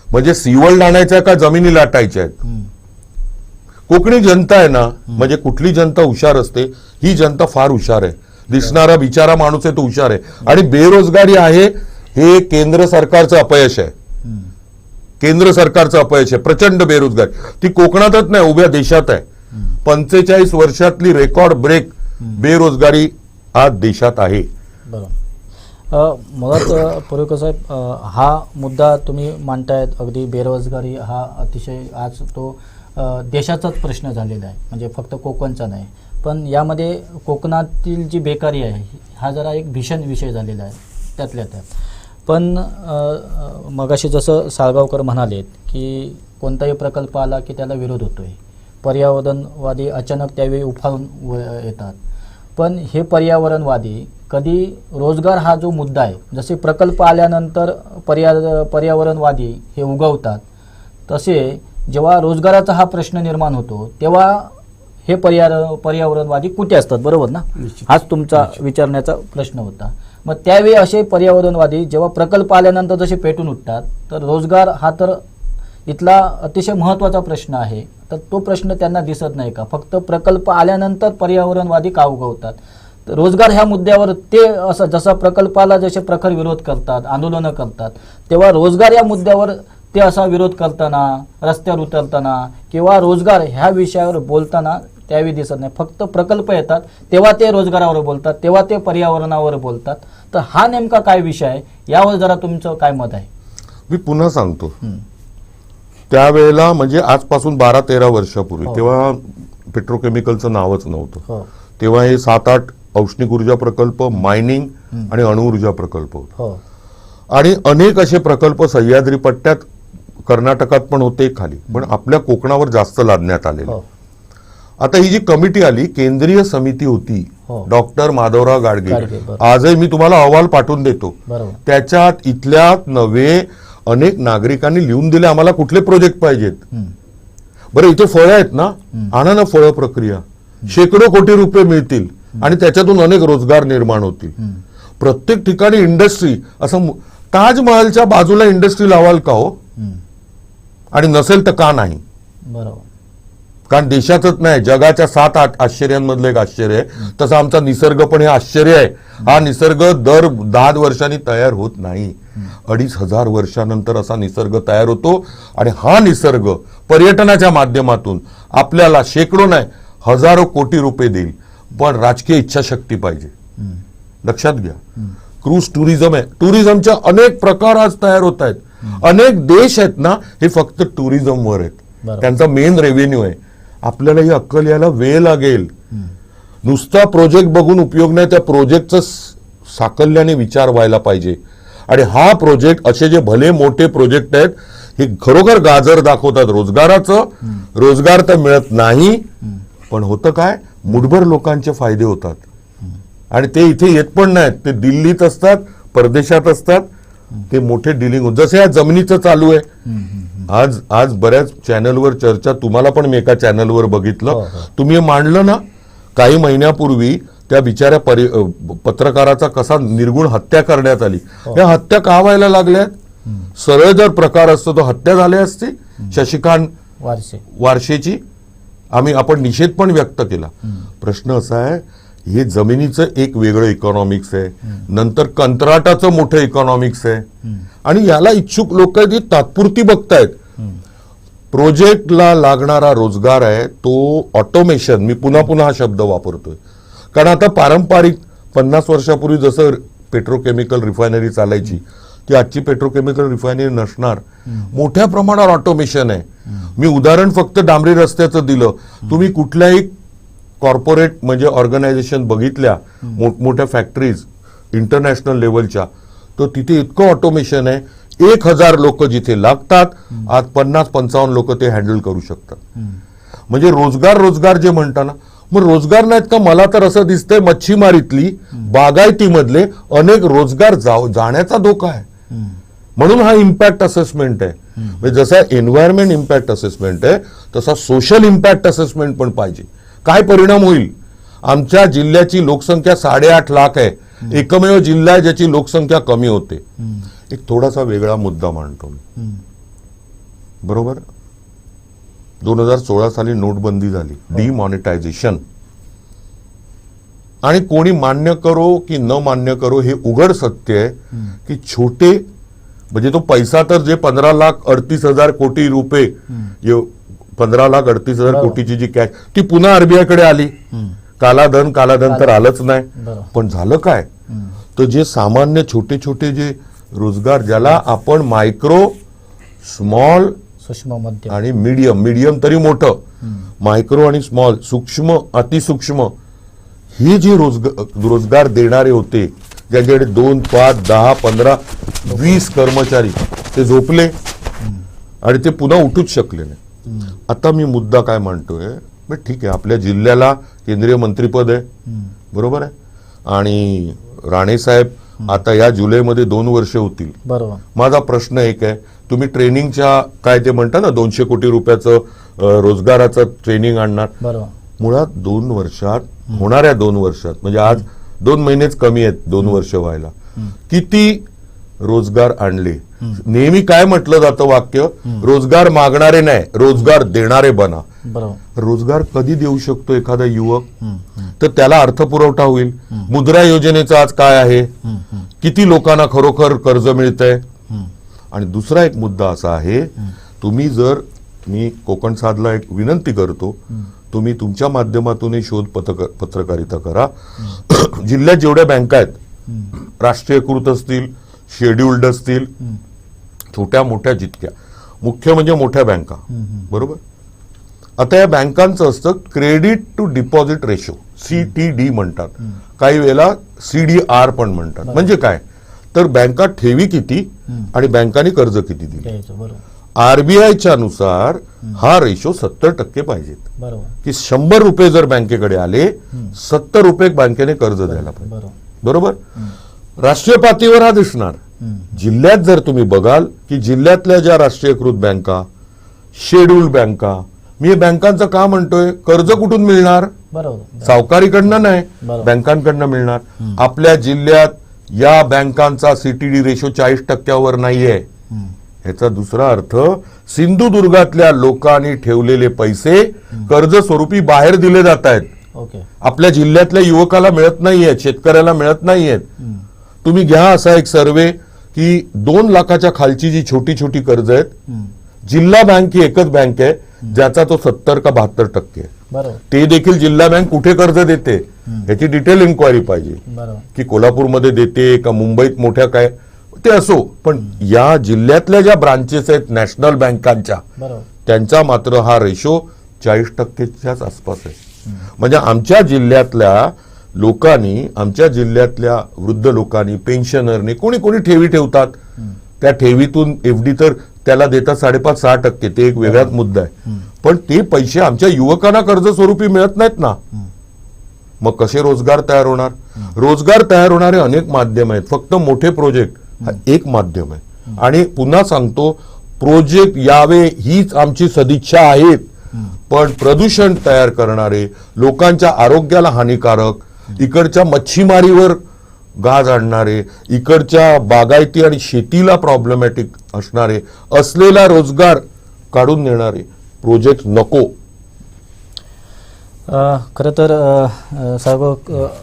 B: म्हणजे सी वर्ल्ड आणायचा का जमिनी लाटायच्या आहेत. कोकणी जनता आहे ना, म्हणजे कुठली जनता हुशार असते, ही जनता फार हुशार आहे. दिसणारा बिचारा माणूस आहे तो हुशार आहे. आणि बेरोजगारी आहे हे केंद्र सरकारचं अपयश आहे. केंद्र सरकारचं अपयश आहे, प्रचंड बेरोजगारी. ती कोकणातच नाही, उभ्या देशात आहे. 45 वर्षातली रेकॉर्ड ब्रेक बेरोजगारी आज देशात आहे.
A: बरोबर. मुळात पुरेकर साहेब, हा मुद्दा तुम्ही मांडतायत, अगदी बेरोजगारी हा अतिशय आज तो देशाचाच प्रश्न झालेला आहे, म्हणजे फक्त कोकणचा नाही. पण यामध्ये कोकणातील जी बेकारी आहे हा जरा एक भीषण विषय झालेला आहे त्यातल्या त्यात. पण मगाशी जसं साळगावकर म्हणालेत की कोणताही प्रकल्प आला की त्याला विरोध होतोय, पर्यावरणवादी अचानक त्यावेळी उफाळून येतात. पण हे पर्यावरणवादी कधी रोजगार हा जो मुद्दा आहे, जसे प्रकल्प आल्यानंतर पर्यावरणवादी हे उगवतात, तसे जेव्हा रोजगाराचा हा प्रश्न निर्माण होतो तेव्हा हे पर्यावरणवादी कुठे असतात, बरोबर ना? हाच तुमचा विचारण्याचा प्रश्न होता. मग त्यावेळी असे पर्यावरणवादी जेव्हा प्रकल्प आल्यानंतर जसे पेटून उठतात, तर रोजगार हा तर इथला अतिशय महत्त्वाचा प्रश्न आहे, तर तो प्रश्न त्यांना दिसत नाही का? फक्त प्रकल्प आल्यानंतर पर्यावरणवादी का उगवतात? तर रोजगार ह्या मुद्द्यावर ते असं जसा प्रकल्पाला जसे प्रखर विरोध करतात, आंदोलनं करतात, तेव्हा रोजगार या मुद्द्यावर ते असा विरोध करताना, रस्त्यावर उतरताना किंवा रोजगार ह्या विषयावर बोलताना त्यावेळी दिसत नाही. फक्त प्रकल्प येतात तेव्हा ते रोजगारावर बोलतात, तेव्हा ते पर्यावरणावर बोलतात. तर हा नेमका काय विषय आहे, यावर जरा तुमचं काय मत आहे?
B: मी पुन्हा सांगतो, त्यावेळेला म्हणजे आजपासून 12-13 वर्षापूर्वी, तेव्हा पेट्रोकेमिकलचं नावच नव्हतं. तेव्हा हे 7-8 औष्णिक ऊर्जा प्रकल्प, मायनिंग आणि अणुऊर्जा प्रकल्प होते. आणि अनेक असे प्रकल्प सह्याद्री पट्ट्यात, कर्नाटकात पण होते खाली, पण आपल्या कोकणावर जास्त लादण्यात आलेले. आता ही जी कमिटी आली, केंद्रीय समिती होती, डॉक्टर माधवराव गाडगे, आजही मी तुम्हाला अहवाल पाठवून देतो. त्याच्यात इथल्या नव्हे अनेक नागरिकांनी लिहून दिले आम्हाला कुठले प्रोजेक्ट पाहिजेत. बरं, इथे फळं आहेत ना, आणा ना फळ प्रक्रिया, शेकडो कोटी रुपये मिळतील आणि त्याच्यातून अनेक रोजगार निर्माण होतील. प्रत्येक ठिकाणी इंडस्ट्री, असं ताजमहलच्या बाजूला इंडस्ट्री लावाल का हो? आणि नसेल तर का नाही?
A: बरोबर.
B: कारण देशातच नाही, जगाच्या 7-8 आश्चर्यांमधलं एक आश्चर्य आहे. तसं आमचा निसर्ग पण हे आश्चर्य आहे. हा निसर्ग दर 10 वर्षांनी तयार होत नाही, 2500 वर्षानंतर असा निसर्ग तयार होतो. आणि हा निसर्ग पर्यटनाच्या माध्यमातून आपल्याला शेकडो नाही हजारो कोटी रुपये देईल, पण राजकीय इच्छाशक्ती पाहिजे. लक्षात घ्या, क्रूज टुरिझम आहे, टुरिझमच्या अनेक प्रकार आज तयार होत आहेत. अनेक देश आहेत ना, हे फक्त टुरिझमवर आहेत, त्यांचा मेन रेव्हेन्यू आहे. आपल्याला ही अक्कल यायला वेळ लागेल. नुसता प्रोजेक्ट बघून उपयोग नाही, त्या प्रोजेक्टचं साकल्याने विचार व्हायला पाहिजे. आणि हा प्रोजेक्ट, असे जे भले मोठे प्रोजेक्ट आहेत, हे खरोखर गाजर दाखवतात रोजगाराचं. रोजगार तर मिळत नाही, पण होतं काय, मुठभर लोकांचे फायदे होतात. आणि ते इथे येत पण नाहीत, ते दिल्लीत असतात, परदेशात असतात, ते मोठे डिलिंग होत. जसं या जमिनीचं चालू आहे, आज बऱ्याच चॅनलवर चर्चा, तुम्हाला पण मी एका चॅनलवर बघितलं, तुम्ही मांडलं ना, काही महिन्यापूर्वी त्या बिचाऱ्या पत्रकाराचा कसा निर्गुण हत्या करण्यात आली. या हत्या का व्हायला लागल्यात? सरळ जर प्रकार असतो तो हत्या झाली असती. शशिकांत वारशेची आपण निषेध पण व्यक्त केला. प्रश्न असा आहे, हे जमिनीचं एक वेगळं इकॉनॉमिक्स आहे, नंतर कंत्राटाचं मोठं इकॉनॉमिक्स आहे, आणि याला इच्छुक लोक ती तात्पुरती बघतायत. प्रोजेक्टला लागणारा रोजगार आहे तो ऑटोमेशन, मी पुन्हा पुन्हा हा शब्द वापरतोय, कारण आता पारंपरिक 50 वर्षापूर्वी जसं पेट्रोकेमिकल रिफायनरी चालायची, ती आजची पेट्रोकेमिकल रिफायनरी नसणार. मोठ्या प्रमाणावर ऑटोमेशन आहे. मी उदाहरण फक्त डांबरी रस्त्याचं दिलं. तुम्ही कुठल्याही कॉर्पोरेट म्हणजे ऑर्गनायझेशन बघितल्या, मोठमोठ्या फॅक्टरीज इंटरनॅशनल लेवलच्या, तर तिथे इतकं ऑटोमेशन आहे, 1000 लोक जिथे लागतात, आज 50-55 लोक ते हँडल करू शकतात. म्हणजे रोजगार जे म्हणता ना, मग रोजगार नाहीत का? मला तर असं दिसतंय मच्छीमारीतली, बागायतीमधले अनेक रोजगार जाण्याचा धोका आहे. म्हणून हा इम्पॅक्ट असेसमेंट आहे. म्हणजे जसा एन्व्हायरमेंट इम्पॅक्ट असेसमेंट आहे, तसा सोशल इम्पॅक्ट असेसमेंट पण पाहिजे. काय परिणाम होईल? आमच्या जिल्ह्याची लोकसंख्या 8.5 लाख आहे, एकमेव जिल्हा आहे ज्याची लोकसंख्या कमी होते. एक थोडासा वेगळा मुद्दा मांडतो मी, बरोबर? 2016 साली नोटबंदी झाली, डिमॉनिटायझेशन. आणि कोणी मान्य करो की न मान्य करो, हे उघड सत्य आहे की छोटे, म्हणजे तो पैसा तर जे 15,38,000 कोटी रुपये, 15,38,000 कोटीची जी कॅश, ती पुन्हा आरबीआय कडे आली. कालाधन तर आलंच नाही. पण झालं काय, तर जे सामान्य छोटे छोटे जे रोजगार, ज्याला आपण मायक्रो, स्मॉल,
A: सूक्ष्म, मध्यम
B: आणि मीडियम तरी मोठं, मायक्रो आणि स्मॉल, सूक्ष्म, अतिसूक्ष्म, हे जे रोजगार देणारे होते, ज्यांच्याकडे 2, 5, 10, 15, 20 कर्मचारी, ते झोपले आणि ते पुन्हा उठूच शकले नाही. आता मी मुद्दा काय मांडतोय, ठीक आहे, आपल्या जिल्ह्याला केंद्रीय मंत्रीपद आहे, बरोबर आहे, आणि राणे साहेब आता या जुलैमध्ये 2 वर्ष होतील.
A: बरोबर.
B: माझा प्रश्न एक आहे, तुम्ही ट्रेनिंगच्या काय ते म्हणता ना, 200 कोटी रुपयाचं रोजगाराचं ट्रेनिंग आणणार.
A: बरोबर.
B: मुळात 2 वर्षात, होणाऱ्या 2 वर्षात, म्हणजे आज 2 महिनेच कमी आहेत 2 वर्ष व्हायला, किती रोजगार आणले? नेहमी काय म्हटलं जातं वाक्य, रोजगार मागणारे नाही, रोजगार देणारे बना.
A: बरोबर.
B: रोजगार कधी देऊ शकतो एखादा युवक? तर त्याला अर्थपुरवठा होईल. मुद्रा योजनेचं आज काय आहे, किती लोकांना खरोखर कर्ज मिळतंय? आणि दुसरा एक मुद्दा असा आहे, तुम्ही जर, मी कोकण साधला एक विनंती करतो, तुम्ही तुमच्या माध्यमातून शोध पत्रकारिता करा. जिल्ह्यात जेवढ्या बँका आहेत, राष्ट्रीयकृत असतील, शेड्युल्ड असतील, छोट्या मोठ्या जितक्या, मुख्य म्हणजे मोठ्या बँका, बरोबर. आता या बँकांचं असतं credit to deposit ratio, CTD म्हणतात, काही वेळेला CDR पण म्हणतात. म्हणजे काय, तर बँका ठेवी किती आणि बँकांनी कर्ज किती दिले. आरबीआयच्या नुसार हा रेशो 70% पाहिजेत.
A: बरोबर.
B: की 100 रुपये जर बँकेकडे आले, 70 रुपये बँकेने कर्ज द्यायला पाहिजे. बरोबर. राष्ट्रीय पातळीवर हा दिसणार. जिल्ह्यात जर तुम्ही बघाल की जिल्ह्यातल्या ज्या राष्ट्रीयकृत बँका, शेड्यूल्ड बँका, मी बँकांचं का म्हणतोय, कर्ज कुठून मिळणार?
A: बरोबर.
B: सावकारीकडनं नाही, बँकांकडनं मिळणार. आपल्या जिल्ह्यात या बँकांचा CTD रेशो 40%वर नाहीये. ह्याचा दुसरा अर्थ, सिंधुदुर्गातल्या लोकांनी ठेवलेले पैसे कर्ज स्वरूपी बाहेर दिले जात आहेत. आपल्या जिल्ह्यातल्या युवकाला मिळत नाहीयेत, शेतकऱ्याला मिळत नाहीयेत. तुम्ही घ्या असा एक सर्वे की 2 लाखाच्या खालची जी छोटी छोटी कर्ज आहेत, जिल्हा बँक ही एकच बँक आहे ज्याचा तो 70 का 72% आहे. ते देखील जिल्हा बँक कुठे कर्ज देते याची डिटेल इन्क्वायरी पाहिजे, की कोल्हापूरमध्ये देते का मुंबईत मोठ्या काय ते असो, पण या जिल्ह्यातल्या ज्या ब्रांचेस आहेत नॅशनल बँकांच्या, त्यांचा मात्र हा रेशो 40%च्याच आसपास आहे. म्हणजे आमच्या जिल्ह्यातल्या लोकांनी, आमच्या जिल्ह्यातल्या वृद्ध लोकांनी, पेन्शनरने, कोणी कोणी ठेवी ठेवतात, त्या ठेवीतून एफडी तर त्याला देतात 5.5-6%, ते एक वेगळाच मुद्दा आहे. पण ते पैसे आमच्या युवकांना कर्ज स्वरूपी मिळत नाहीत ना. मग कसे रोजगार तयार होणार? रोजगार तयार होणारे अनेक माध्यम आहेत, फक्त मोठे प्रोजेक्ट हा एक माध्यम आहे. आणि पुन्हा सांगतो, प्रोजेक्ट यावे हीच आमची सदिच्छा आहेत. पण प्रदूषण तयार करणारे, लोकांच्या आरोग्याला हानिकारक, इकडच्या मच्छीमारीवर गाज आणणारे, इकडच्या बागायती आणि शेतीला प्रॉब्लेमॅटिक असणारे, असलेला रोजगार काढून नेणारे प्रोजेक्ट नको.
A: खरं तर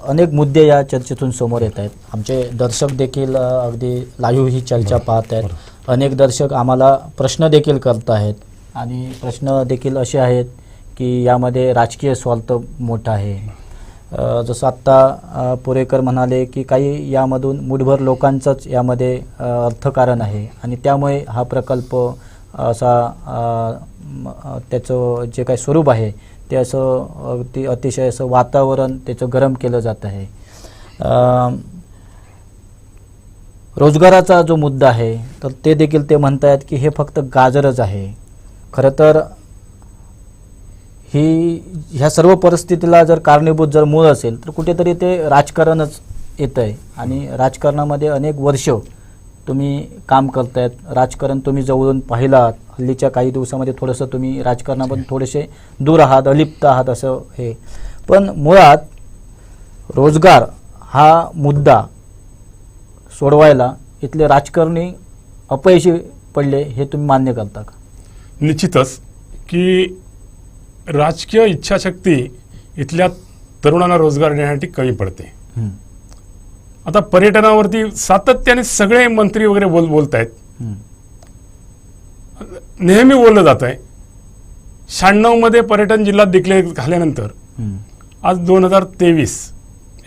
A: अनेक मुद्दे या चर्चेतून समोर येत आहेत. आमचे दर्शक देखील अगदी लाईव्ह ही चर्चा पाहत आहेत. अनेक दर्शक आम्हाला प्रश्न देखील करत आहेत आणि प्रश्न देखील असे आहेत की यामध्ये राजकीय स्वार्थ मोठा आहे. जसं आत्ता पुरेकर म्हणाले की काही यामधून मुठभर लोकांचंच यामध्ये अर्थकारण आहे आणि त्यामुळे हा प्रकल्प असा त्याचं जे काही स्वरूप आहे ते असं अतिशय असं वातावरण त्याचं गरम केलं जात आहे. रोजगाराचा जो मुद्दा आहे तर ते देखील ते म्हणतायत की हे फक्त गाजरच आहे. खरं तर ह्या सर्व परिस्थितीला जर कारणीभूत जर मूळ असेल तर कुठेतरी ते राजकारणच येतं आहे आणि राजकारणामध्ये अनेक वर्ष तुम्ही काम करतायत. राजकारण तुम्ही जवळून पाहिलं आहात. हल्लीच्या काही दिवसामध्ये थोडंसं तुम्ही राजकारणामधून थोडेसे दूर आहात, अलिप्त आहात असं हे. पण मुळात रोजगार हा मुद्दा सोडवायला इथले राजकारणी अपयशी पडले हे तुम्ही मान्य करता का?
C: निश्चितच की राजकीय इच्छाशक्ती इथल्या तरुणांना रोजगार देण्यासाठी कमी पडते. आता पर्यटनावरती सातत्याने सगळे मंत्री वगैरे बोलत आहेत. नेहमी बोललं जात आहे. 96 मध्ये पर्यटन जिल्हा डिक्लेअर झाल्यानंतर आज 2023,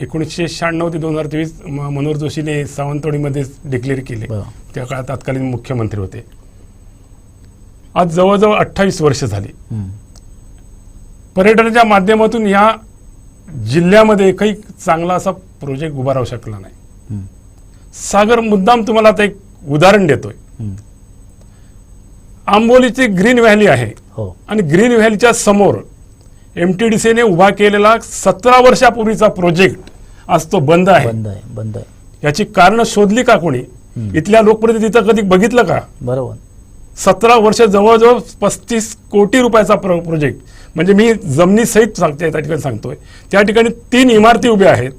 C: 1996 ते 2023 मनोहर जोशीने सावंतवाडीमध्ये डिक्लेअर केले. त्या काळात तत्कालीन मुख्यमंत्री होते. आज जवळजवळ 28 वर्ष झाली. पर्यटनाच्या माध्यमातून या जिल्ह्यामध्ये काही चांगला असा प्रोजेक्ट उभा राहू शकला नाही. सागर मुद्दाम तुम्हाला आता एक उदाहरण देतोय. आंबोलीची ग्रीन व्हॅली आहे आणि ग्रीन व्हॅलीच्या समोर MTDCने उभा केलेला 17 वर्षापूर्वीचा प्रोजेक्ट आज तो बंद आहे. याची कारण शोधली का कोणी? इथल्या लोकप्रतिनिधी कधी बघितलं का?
A: बरोबर.
C: 17 वर्ष जवळजवळ 35 कोटी रुपयाचा प्रोजेक्ट. म्हणजे मी जमिनी सहित त्या ठिकाणी सांगतोय. त्या ठिकाणी 3 इमारती उभ्या आहेत,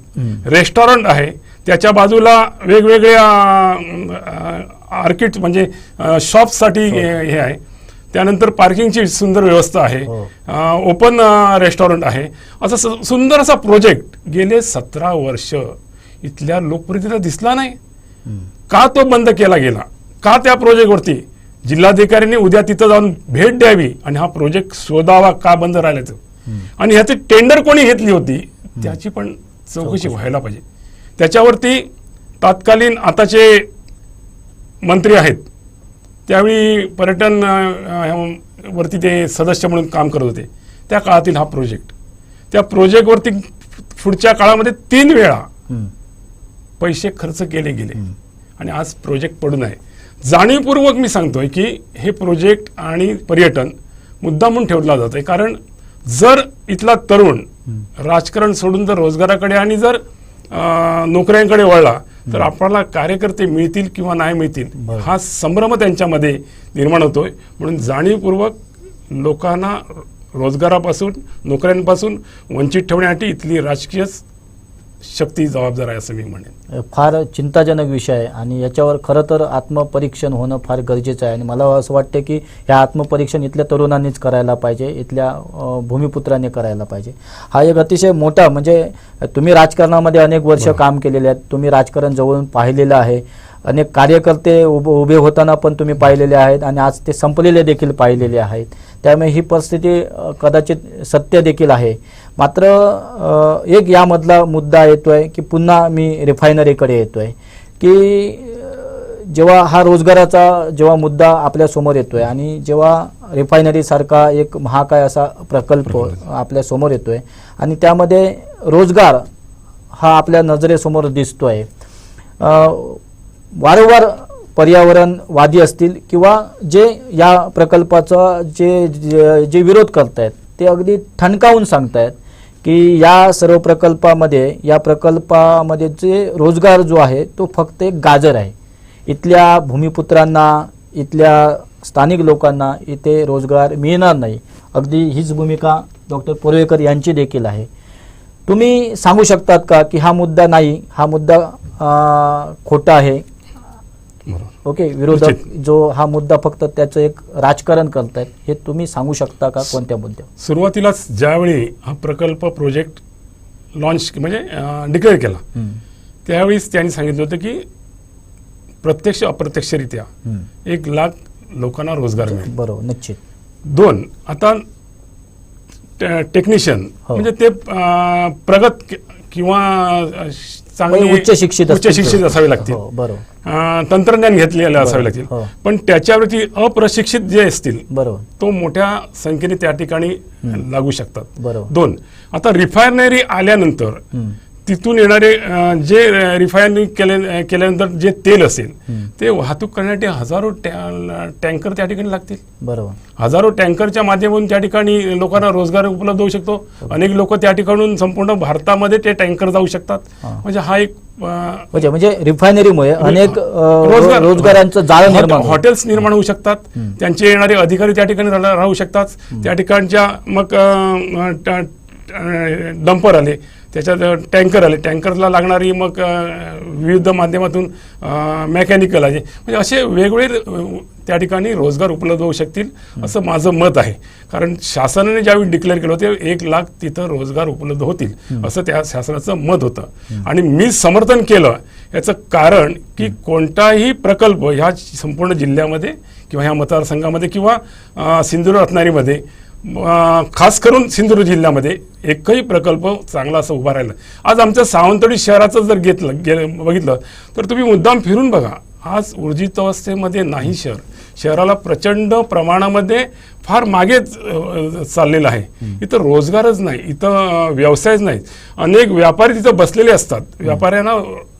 C: रेस्टॉरंट आहे, त्याच्या बाजूला वेगवेगळ्या आर्किड म्हणजे शॉप्ससाठी हे आहे, त्यानंतर पार्किंगची सुंदर व्यवस्था आहे, ओपन रेस्टॉरंट आहे. असं सुंदर असा प्रोजेक्ट गेले 17 वर्ष इथल्या लोकप्रतिनिधीला दिसला नाही. का तो बंद केला गेला? का त्या प्रोजेक्टवरती जिल्हाधिकाऱ्यांनी उद्या तिथं जाऊन भेट द्यावी आणि हा प्रोजेक्ट शोधावा, का बंद राहिला तो? आणि ह्याची टेंडर कोणी घेतली होती त्याची पण चौकशी व्हायला पाहिजे. त्याच्यावरती तत्कालीन आताचे मंत्री आहेत त्यावेळी पर्यटन वरती ते सदस्य म्हणून काम करत होते. त्या काळातील हा प्रोजेक्ट, त्या प्रोजेक्टवरती पुढच्या काळामध्ये 3 वेळा पैसे खर्च केले गेले आणि आज प्रोजेक्ट पडून आहे. जाणीवपूर्वक मी सांगतोय की हे प्रोजेक्ट आणि पर्यटन मुद्दा म्हणून ठेवला जात आहे. कारण जर इथला तरुण राजकारण सोडून जर रोजगाराकडे आणि जर नोकऱ्यांकडे वळला तर आपल्याला कार्यकर्ते मिळतील किंवा नाही मिळतील हा संभ्रम त्यांच्यामध्ये निर्माण होतोय. म्हणून जाणीवपूर्वक लोकांना रोजगारापासून, नोकऱ्यांपासून वंचित ठेवण्यासाठी इथली राजकीय शक्ती जबाबदार आहे असं मी म्हणेन.
A: फार चिंताजनक विषय आहे आणि याच्यावर खरं तर आत्मपरीक्षण होणं फार गरजेचं आहे आणि मला असं वाटतं की हे आत्मपरीक्षण इथल्या तरुणांनीच करायला पाहिजे, इथल्या भूमिपुत्रांनी करायला पाहिजे. हा एक अतिशय मोठा, म्हणजे तुम्ही राजकारणामध्ये अनेक वर्ष काम केलेले आहेत, तुम्ही राजकारण जवळून पाहिलेलं आहे, अनेक कार्यकर्ते उभे होताना पण तुम्ही पाहिलेले आहेत आणि आज ते संपलेले देखील पाहिलेले आहेत. त्यामुळे ही परिस्थिती कदाचित सत्य देखील आहे. मात्र एक यामधला मुद्दा येतोय की पुन्हा मी रिफायनरीकडे येतोय की जेव्हा हा रोजगाराचा जेव्हा मुद्दा आपल्या समोर येतोय आणि जेव्हा रिफायनरी सारखा एक महाकाय असा प्रकल्प आपल्या समोर येतोय आणि त्यामध्ये रोजगार हा आपल्या नजरेसमोर दिसतोय, वारंवार पर्यावरणवादी असतील किंवा जे या प्रकल्पाचा जे विरोध करतायत ते अगदी ठणकावून सांगतायत की या सर्व प्रकल्पामध्ये जे रोजगार जो आहे तो फक्त एक गाजर आहे. इथल्या भूमिपुत्रांना, इथल्या स्थानिक लोकांना इथे रोजगार मिळणार नाही. अगदी हीच भूमिका डॉक्टर पोर्वेकर यांची देखील आहे. तुम्ही सांगू शकतात का की हा मुद्दा नाही, हा मुद्दा खोटा आहे? ओके, विरोधक जो हा मुद्दा फक्त त्याचं एक राजकारण करतायत, हे तुम्ही सांगू शकता का कोणत्या मुद्द्यावर?
C: सुरुवातीलाच ज्यावेळी हा प्रकल्प प्रोजेक्ट लॉन्च म्हणजे डिक्लेअर केला त्यावेळीच त्यांनी सांगितलं होतं की प्रत्यक्ष अप्रत्यक्षरित्या 1 लाख लोकांना रोजगार मिळेल.
A: बरोबर, निश्चित.
C: 2, आता टेक्निशियन म्हणजे ते प्रगत किंवा चांगले
A: उच्च शिक्षित
C: असावे लागतील,
A: बरोबर,
C: तंत्रज्ञान घेतलेले असावे लागतील. पण त्याच्यावरती अप्रशिक्षित जे असतील
A: बरोबर,
C: तो मोठ्या संख्येने त्या ठिकाणी लागू शकतात.
A: बरोबर.
C: 2, आता रिफायनरी आल्यानंतर तिथून येणारे जे रिफायनरी केल्यानंतर जे तेल असेल ते वाहतूक करण्यासाठी हजारो टँकर त्या ठिकाणी लागतील.
A: बरोबर,
C: हजारो टँकरच्या माध्यमातून त्या ठिकाणी लोकांना रोजगार उपलब्ध होऊ शकतो. अनेक लोक त्या ठिकाणून संपूर्ण भारतामध्ये ते टँकर जाऊ शकतात. म्हणजे हा एक
A: म्हणजे रिफायनरीमुळे अनेक रोजगारांचं जाळं निर्माण,
C: हॉटेल्स निर्माण होऊ शकतात. त्यांचे येणारे अधिकारी त्या ठिकाणी राहू शकतात. त्या ठिकाणच्या मग डंपर आले, त्याच्यात टँकर आले, टँकरला लागणारी मग विविध माध्यमातून मेकॅनिकल आहे, म्हणजे असे वेगवेगळे त्या ठिकाणी रोजगार उपलब्ध होऊ शकतील असं माझं मत आहे. कारण शासनाने ज्यावेळी डिक्लेअर केलं होतं 1 लाख तिथं रोजगार उपलब्ध होतील असं त्या शासनाचं मत होतं. आणि मी समर्थन केलं याचं कारण की कोणताही प्रकल्प ह्या संपूर्ण जिल्ह्यामध्ये किंवा ह्या मतदारसंघामध्ये किंवा सिंधुदुर्ग रत्नागिरीमध्ये, खास करून सिंधुदुर्ग जिल्ह्यामध्ये एकही प्रकल्प चांगला असं उभा राहिला. आज आमच्या सावंतवाडी शहराचं जर बघितलं तर तुम्ही मुद्दाम फिरून बघा, आज ऊर्जित अवस्थेमध्ये नाही शहराला प्रचंड प्रमाणामध्ये फार मागे चाललेलं आहे. इथं रोजगारच नाही, इथं व्यवसायच नाही. अनेक व्यापारी तिथं बसलेले असतात, व्यापाऱ्यांना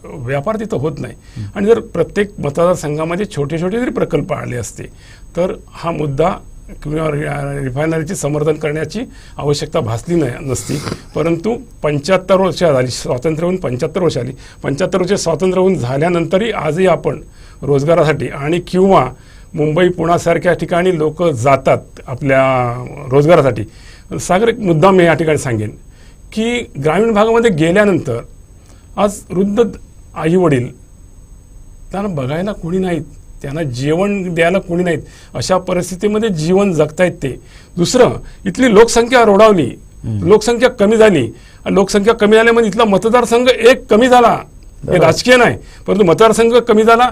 C: व्यापार तिथं होत नाही. आणि जर प्रत्येक मतदारसंघामध्ये छोटे छोटे जरी प्रकल्प आले असते तर हा मुद्दा किंवा रिफायनरीचे समर्थन करण्याची आवश्यकता भासली नसती. परंतु 75 वर्ष झाली, स्वातंत्र्य होऊन 75 वर्ष आली. 75 वर्ष स्वातंत्र्य होऊन झाल्यानंतरही आजही आपण रोजगारासाठी आणि किंवा मुंबई पुण्यासारख्या ठिकाणी लोक जातात आपल्या रोजगारासाठी. सागर, एक मुद्दा मी या ठिकाणी सांगेन की ग्रामीण भागामध्ये गेल्यानंतर आज वृद्ध आई वडील, त्यांना बघायला कोणी नाहीत, त्यांना जेवण द्यायला कोणी नाहीत, अशा परिस्थितीमध्ये जीवन जगतायत ते. दुसरं, इथली लोकसंख्या रोडावली, लोकसंख्या कमी झाली. लोकसंख्या कमी झाल्यामुळे इथला मतदारसंघ एक कमी झाला. हे राजकीय नाही, परंतु मतदारसंघ कमी झाला.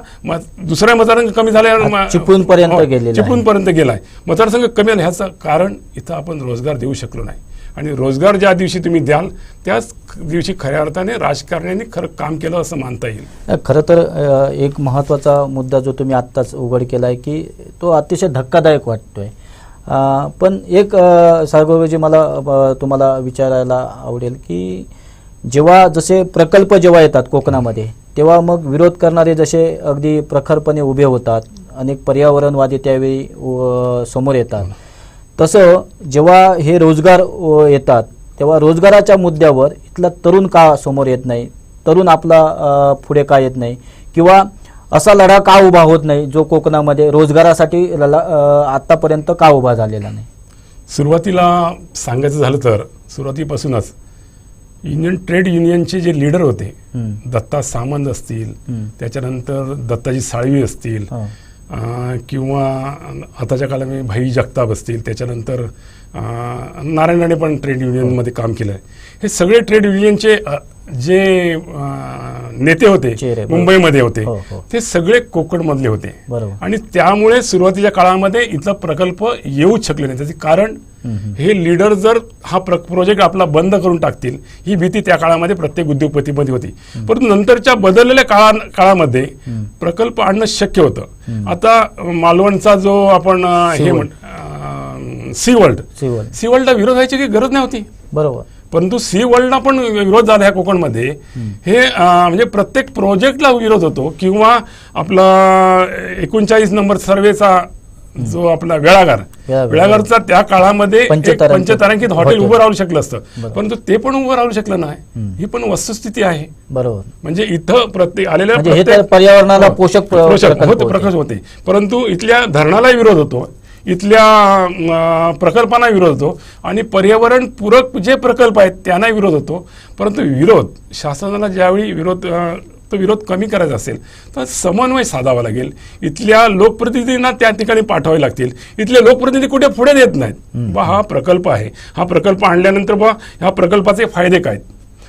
C: दुसरा मतदारसंघ कमी झाला, चिपळूणपर्यंत गेलाय. मतदारसंघ कमी झाला. ह्याचं कारण इथं आपण रोजगार देऊ शकलो नाही. आणि रोजगार ज्या दिवशी तुम्ही द्याल त्याच दिवशी खऱ्या अर्थाने राजकारण्यांनी खरं काम केलं असं मानता येईल.
A: खरं तर एक महत्त्वाचा मुद्दा जो तुम्ही आत्ताच उघड केला आहे की तो अतिशय धक्कादायक वाटतोय. पण एक साहेबजी मला तुम्हाला विचारायला आवडेल की जेव्हा जसे प्रकल्प जेव्हा येतात कोकणामध्ये तेव्हा मग विरोध करणारे जसे अगदी प्रखरपणे उभे होतात, अनेक पर्यावरणवादी त्यावेळी समोर येतात, तसं जेव्हा हे रोजगार येतात तेव्हा रोजगाराच्या मुद्द्यावर इथला तरुण का समोर येत नाही, तरुण आपला पुढे का येत नाही, किंवा असा लढा का उभा होत नाही जो कोकणामध्ये रोजगारासाठी आतापर्यंत का उभा झालेला नाही?
C: सुरुवातीला सांगायचं झालं तर सुरुवातीपासूनच इंडियन ट्रेड युनियनचे जे लीडर होते, दत्ता सामंत असतील, त्याच्यानंतर दत्ताजी साळवी असतील, किंवा आताच्या काळामध्ये भाई जगताप असतील, त्याच्यानंतर नारायण पण ट्रेड युनियनमध्ये काम केलं आहे. हे सगळे ट्रेड युनियनचे जे नेते होते
A: चेहरे, बरोबर.
C: मुंबईमध्ये होते
A: हो, हो.
C: ते सगळे कोकणमधले होते
A: बरोबर.
C: आणि त्यामुळे सुरुवातीच्या काळामध्ये इथला प्रकल्प येऊच शकले नाही. त्याचे कारण हे लीडर जर हा प्रोजेक्ट आपला बंद करून टाकतील ही भीती त्या काळामध्ये प्रत्येक उद्योगपतीमध्ये होती. परंतु नंतरच्या बदललेल्या काळामध्ये प्रकल्प आणणं शक्य होतं. आता मालवणचा जो आपण हे सी वर्ल्ड ला विरोध व्हायची काही गरज नाही होती.
A: बरोबर.
C: परंतु सी वर्ल्डला पण विरोध झाला ह्या कोकणमध्ये. हे म्हणजे प्रत्येक प्रोजेक्टला विरोध होतो किंवा आपला 39 नंबर सर्वेचा जो आपला वेळाघरचा त्या काळामध्ये एक पंचतारांकित हॉटेल उभं राहू शकलं असतं, परंतु ते पण उभं राहू शकलं नाही. ही पण वस्तुस्थिती आहे.
A: बरोबर.
C: म्हणजे इथं प्रत्येक आलेल्या
A: म्हणजे हे तर पर्यावरणाला पोषक
C: होते, परंतु इथल्या धरणाला विरोध होतो, इथल्या प्रकल्पांना विरोध होतो आणि पर्यावरण पूरक जे प्रकल्प आहेत त्यांना विरोध होतो. परंतु विरोध शासनाला ज्यावेळी तो विरोध कमी करायचा असेल तर समन्वय साधावा लागेल. इथल्या लोकप्रतिनिधींना त्या ठिकाणी पाठवावे लागतील. इथले लोकप्रतिनिधी कुठे पुढे देत नाहीत. बा हा प्रकल्प आहे, हा प्रकल्प आणल्यानंतर बा ह्या प्रकल्पाचे फायदे काय,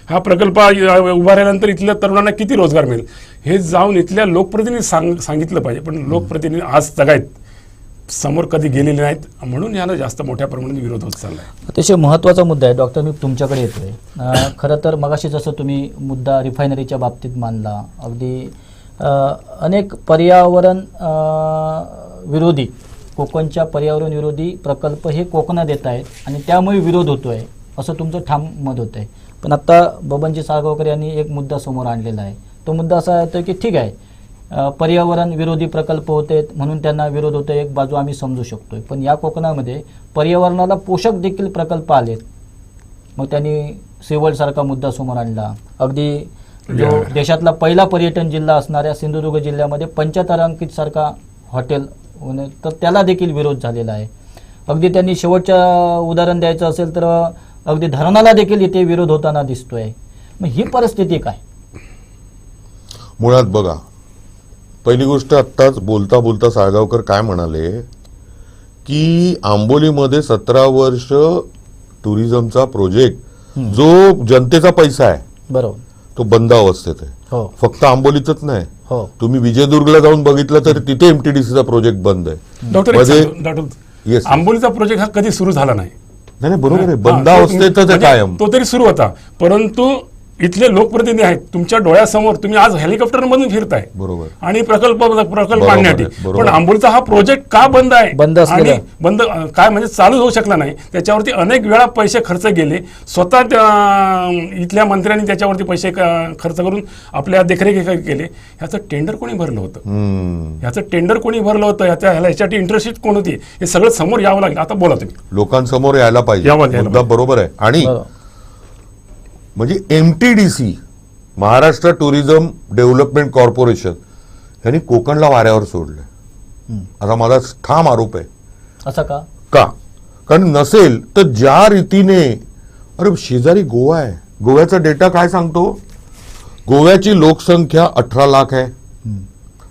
C: हा प्रकल्प उभारल्यानंतर इथल्या तरुणांना किती रोजगार मिळेल हे जाऊन इथल्या लोकप्रतिनिधी सांगितलं पाहिजे. पण लोकप्रतिनिधी आज जगायत समोर कधी गेलेले नाहीत, म्हणून याला जास्त मोठ्या प्रमाणात विरोध होत चाललाय.
A: अतिशय महत्त्वाचा मुद्दा आहे. डॉक्टर, मी तुमच्याकडे येतोय. खरं तर मगाशी जसं तुम्ही मुद्दा रिफायनरीच्या बाबतीत मांडला, अगदी अनेक पर्यावरण विरोधी, कोकणच्या पर्यावरण विरोधी प्रकल्प हे कोकणात येत आहेत आणि त्यामुळे विरोध होतोय असं तुमचं ठाम मत होतं आहे. पण आता बबनजी साळगावकर यांनी एक मुद्दा समोर आणलेला आहे. तो मुद्दा असा येतो की ठीक आहे, पर्यावरण विरोधी प्रकल्प होते म्हणून त्यांना विरोध होतो, एक बाजू आम्ही समजू शकतोय. पण या कोकणामध्ये पर्यावरणाला पोषक देखील प्रकल्प आलेत. मग त्यांनी सिवलसारखा मुद्दा समोर आणला. अगदी जो देशातला पहिला पर्यटन जिल्हा असणाऱ्या सिंधुदुर्ग जिल्ह्यामध्ये पंचतारांकित सारखा हॉटेल होणे, तर त्याला देखील विरोध झालेला आहे. अगदी त्यांनी शेवटचं उदाहरण द्यायचं असेल तर अगदी धरणाला देखील इथे विरोध होताना दिसतोय. मग ही परिस्थिती काय?
B: मुळात बघा, पहिली गोष्ट आत्ताच बोलता बोलता साळगावकर काय म्हणाले की आंबोलीमध्ये 17 वर्ष टुरिझमचा प्रोजेक्ट जो जनतेचा पैसा आहे,
A: बरोबर,
B: तो बंद अवस्थेत आहे.
A: हो
B: फक्त आंबोलीतच नाही,
A: हो.
B: तुम्ही विजयदुर्गला जाऊन बघितलं तर तिथे एमटीडीसीचा प्रोजेक्ट बंद आहे.
C: डॉक्टर, आंबोलीचा प्रोजेक्ट हा कधी सुरू झाला नाही.
B: नाही बरोबर आहे, बंद अवस्थेतच आहे कायम.
C: तो तरी सुरू होता, परंतु इथले लोकप्रतिनिधी आहेत तुमच्या डोळ्यासमोर, तुम्ही आज हेलिकॉप्टर मधून फिरताय
B: बरोबर
C: आणि प्रकल्प आणण्यासाठी, पण आंबोलीचा हा प्रोजेक्ट का बंद आहे? आणि बंद काय म्हणजे चालू होऊ शकला नाही. त्याच्यावरती अनेक वेळा पैसे खर्च गेले. स्वतः इथल्या मंत्र्यांनी त्याच्यावरती पैसे खर्च करून आपल्या देखरेखी केले. ह्याचं टेंडर कोणी भरलं होतं? ह्याच्यासाठी इंटरेस्टेड कोण होती? हे सगळं समोर यावं लागेल. आता बोला तुम्ही.
B: लोकांसमोर यायला पाहिजे, मुद्दा बरोबर आहे. आणि म्हणजे MTDC, Maharashtra tourism development corporation, यांनी कोकणला वाऱ्यावर सोडलंय. आता माझा ठाम आरोप आहे.
A: असं का?
B: कारण नसेल तर ज्या रीतीने, अरे शेजारी गोवा आहे, गोव्याचा डेटा काय सांगतो? गोव्याची लोकसंख्या 18 लाख आहे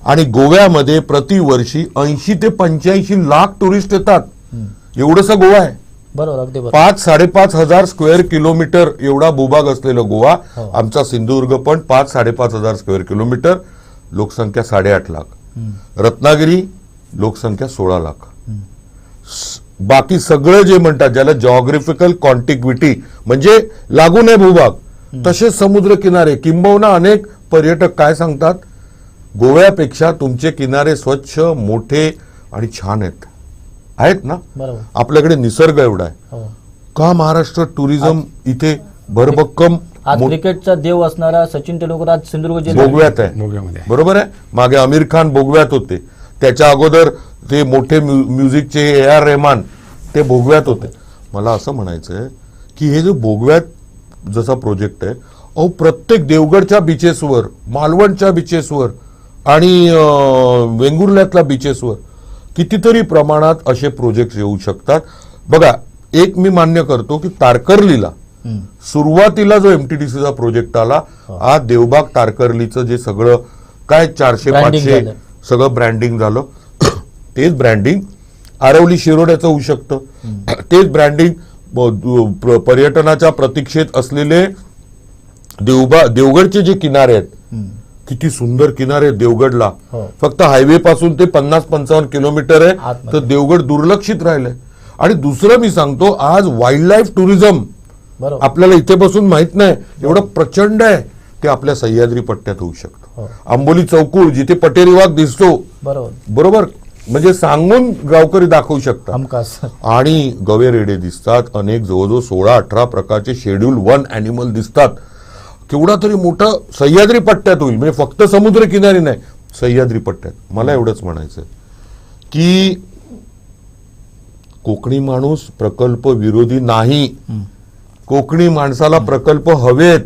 B: आणि गोव्यामध्ये प्रतिवर्षी 80 ते 85 लाख टुरिस्ट येतात. एवढंसं गोवा आहे.
A: बरोबर, अगदी बरोबर.
B: 5-5.5 हजार स्क्वेअर किलोमीटर एवढा भूभाग असलेलं गोवा. आमचा सिंधुदुर्ग पण 5-5.5 हजार स्क्वेअर किलोमीटर, लोकसंख्या 8.5 लाख. रत्नागिरी लोकसंख्या 16 लाख. बाकी सगळं जे म्हणतात ज्याला जॉग्राफिकल कॉन्टिग्विटी म्हणजे लागून आहे भूभाग, तसेच समुद्र किनारे, किंबहुना अनेक पर्यटक काय सांगतात, गोव्यापेक्षा तुमचे किनारे स्वच्छ, मोठे आणि छान आहेत ना.
A: बरोबर.
B: आपल्याकडे निसर्ग एवढा आहे, का महाराष्ट्र टुरिझम इथे भरभक्कम?
A: आज क्रिकेटचा देव असणारा सचिन तेंडुलकर आज सिंधुदुर्ग जिल्ह्यात
B: भोगव्यात आहे. बरोबर आहे. मागे आमिर खान भोगव्यात होते, त्याच्या अगोदर ते मोठे म्युझिकचे AR रहमान ते भोगव्यात होते. मला असं म्हणायचंय की हे जो भोगव्यात जसा प्रोजेक्ट आहे, अहो प्रत्येक देवगडच्या बीचेसवर, मालवणच्या बीचेसवर आणि वेंगुर्ल्यातल्या बीचेसवर कितीतरी प्रमाणात असे प्रोजेक्ट येऊ शकतात. बघा, एक मी मान्य करतो की तारकर्लीला सुरुवातीला जो एमटीडीसीचा प्रोजेक्ट आला, आज देवबाग तारकर्लीचं जे सगळं काय 400-500 सगळं ब्रँडिंग झालं, तेच ब्रँडिंग आरवली शिरोड्याचं होऊ शकतं. तेच ब्रँडिंग पर्यटनाच्या प्रतीक्षेत असलेले देवगडचे जे किनारे आहेत किती सुंदर किनारे देवगडला.
A: हो.
B: फक्त हायवे पासून ते 50-55 किलोमीटर आहे,
A: आतमध्ये.
B: तर देवगड दुर्लक्षित राहिलंय. आणि दुसरं मी सांगतो, आज वाईल्ड लाईफ टुरिझम
A: बरोबर.
B: आपल्याला इथे बसून माहित नाही एवढं प्रचंड आहे, ते आपल्या सह्याद्री पट्ट्यात होऊ शकतं.
A: हो.
B: आंबोली चौकूळ जिथे पटेरी वाघ दिसतो,
A: बरोबर.
B: बरोबर, म्हणजे सांगून गावकरी दाखवू शकतात.
A: हमखास.
B: आणि गवे रेडे दिसतात, अनेक जवळजवळ 16-18 प्रकारचे शेड्यूल 1 ॲनिमल दिसतात. केवढा तरी मोठा सह्याद्री पट्ट्यात होईल, म्हणजे फक्त समुद्र किनारी नाही, सह्याद्री पट्ट्यात. मला एवढंच म्हणायचं की कोकणी माणूस प्रकल्प विरोधी नाही. कोकणी माणसाला प्रकल्प हवेत,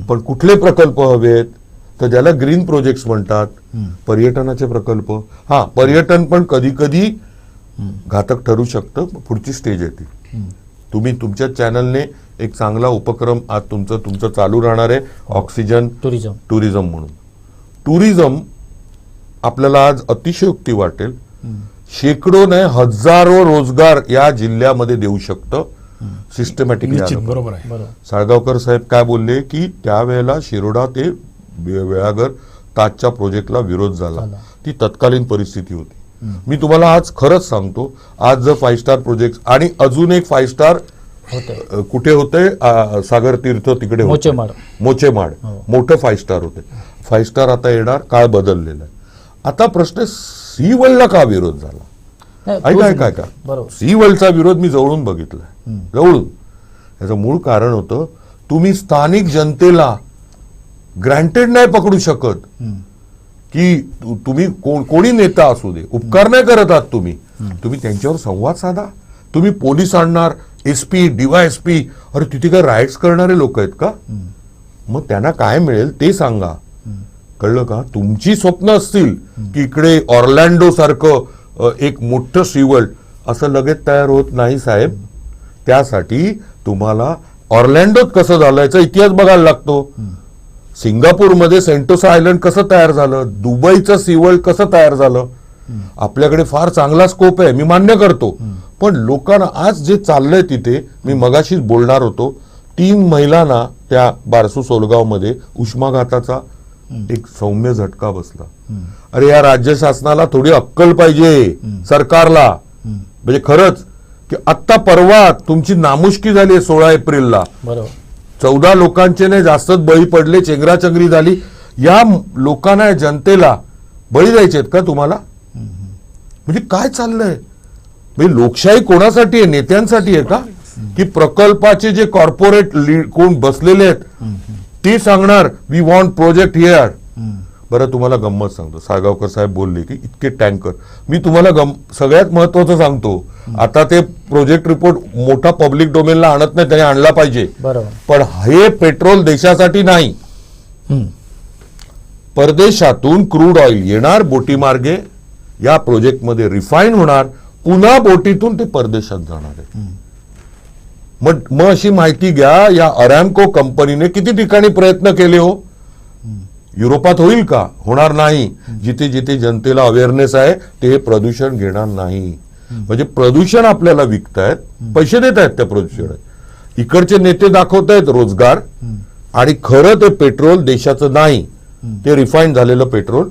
B: पण कुठले प्रकल्प हवेत, तर ज्याला ग्रीन प्रोजेक्ट्स म्हणतात, पर्यटनाचे प्रकल्प. हा, पर्यटन पण कधी कधी घातक ठरू शकतं, पुढची स्टेज येते. तुम्ही तुमच्या चॅनलने एक चांगला उपक्रम आज तुमचं चालू राहणार आहे, ऑक्सिजन टुरिझम म्हणून. टुरिझम आपल्याला आज अतिशयोक्ती वाटेल, शेकडो नाही हजारो रोजगार या जिल्ह्यामध्ये देऊ शकतं सिस्टमॅटिकली.
C: निश्चित, बरोबर आहे.
A: बरोबर.
B: साळगावकर साहेब काय बोलले की त्यावेळेला शिरोडा ते वेळागर ताजच्या प्रोजेक्टला विरोध झाला, ती तत्कालीन परिस्थिती होती. मी तुम्हाला आज खरंच सांगतो, आज जर 5 स्टार प्रोजेक्ट आणि अजून एक 5 स्टार कुठे होते, सागर तीर्थ तिकडे होते, मोचेमाड, मोठं 5 स्टार होते. 5 स्टार आता येणार, काळ बदललेला आहे. आता प्रश्न सी वर्ल्डला का विरोध झाला? ऐका, सी वर्ल्डचा विरोध मी जवळून बघितलाय, जवळून. याचं मूळ कारण होतं, तुम्ही स्थानिक जनतेला ग्रँटेड नाही पकडू शकत की तुम्ही कोणी नेता असू दे, उपकार नाही करत आहात तुम्ही त्यांच्यावर संवाद साधा. तुम्ही पोलीस आणणार, एसपी, डीवायएसपी, अरे तिथे काय राईट्स करणारे लोक आहेत का? मग त्यांना काय मिळेल ते सांगा, कळलं का? तुमची स्वप्न असतील की इकडे ऑर्लँडो सारखं एक मोठं सीवर्ल्ड, असं लगेच तयार होत नाही साहेब. त्यासाठी तुम्हाला ऑर्लँडोत कसं झालं याचा इतिहास बघायला लागतो. सिंगापूरमध्ये सेंटोसा आयलंड कसं तयार झालं, दुबईचं सीवर्ल्ड कसं तयार झालं. आपल्याकडे फार चांगला स्कोप आहे, मी मान्य करतो, पण लोकांना आज जे चाललंय तिथे, मी मगाशीच बोलणार होतो, 3 महिलांना त्या बारसू सोलगाव मध्ये उष्माघाताचा एक सौम्य झटका बसला. अरे या राज्य शासनाला थोडी अक्कल पाहिजे, सरकारला. म्हणजे खरंच की आत्ता परवा तुमची नामुष्की झाली 16 एप्रिलला,
A: बरोबर.
B: 14 लोकांचे नाही जास्तच बळी पडले, चेंगराचेंगरी झाली. या लोकांना, जनतेला बळी द्यायचे आहेत का तुम्हाला? म्हणजे काय चाललंय? म्हणजे लोकशाही कोणासाठी आहे? नेत्यांसाठी आहे का? की प्रकल्पाचे जे कॉर्पोरेट कोण बसलेले आहेत ते सांगणार वी वॉन्ट प्रोजेक्ट हिअर. बरं, तुम्हाला गंमत सांगतो, साळगावकर साहेब बोलले की इतके टँकर. मी तुम्हाला सगळ्यात महत्वाचं सांगतो, आता ते प्रोजेक्ट रिपोर्ट मोठा पब्लिक डोमेनला आणत नाही, त्याने आणला पाहिजे,
A: बरोबर.
B: पण हे पेट्रोल देशासाठी नाही. परदेशातून क्रूड ऑइल येणार बोटी मार्गे, या प्रोजेक्टमध्ये रिफाईन होणार, पुन्हा बोटीतून ते परदेशात जाणार आहे. मग अशी माहिती घ्या, या अरॅमको कंपनीने किती ठिकाणी प्रयत्न केले हो. युरोपात होईल का? होणार नाही. जिथे जिथे जनतेला अवेअरनेस आहे ते प्रदूषण घेणार नाही. म्हणजे प्रदूषण आपल्याला विकतायत, पैसे देत आहेत त्या प्रदूषण. इकडचे नेते दाखवत आहेत रोजगार, आणि खरं ते पेट्रोल देशाचं नाही, ते रिफाईन झालेलं पेट्रोल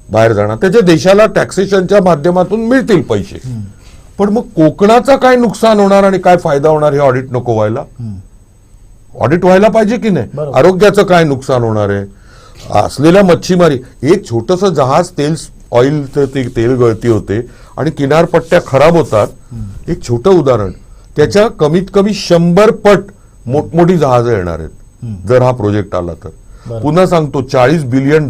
B: बाहेर जाणार. त्याच्या देशाला टॅक्सेशनच्या माध्यमातून मिळतील पैसे, पण मग कोकणाचं काय नुकसान होणार आणि काय फायदा होणार हे ऑडिट नको व्हायला? ऑडिट व्हायला पाहिजे की नाही? आरोग्याचं काय नुकसान होणार आहे? असलेल्या मच्छीमारी, एक छोटस जहाज तेल गळती होते आणि किनारपट्ट्या खराब होतात. एक छोटं उदाहरण, त्याच्या कमीत कमी 100 पट मोठमोठी जहाजं येणार आहेत जर हा प्रोजेक्ट आला तर. पुन्हा सांगतो, $40 बिलियन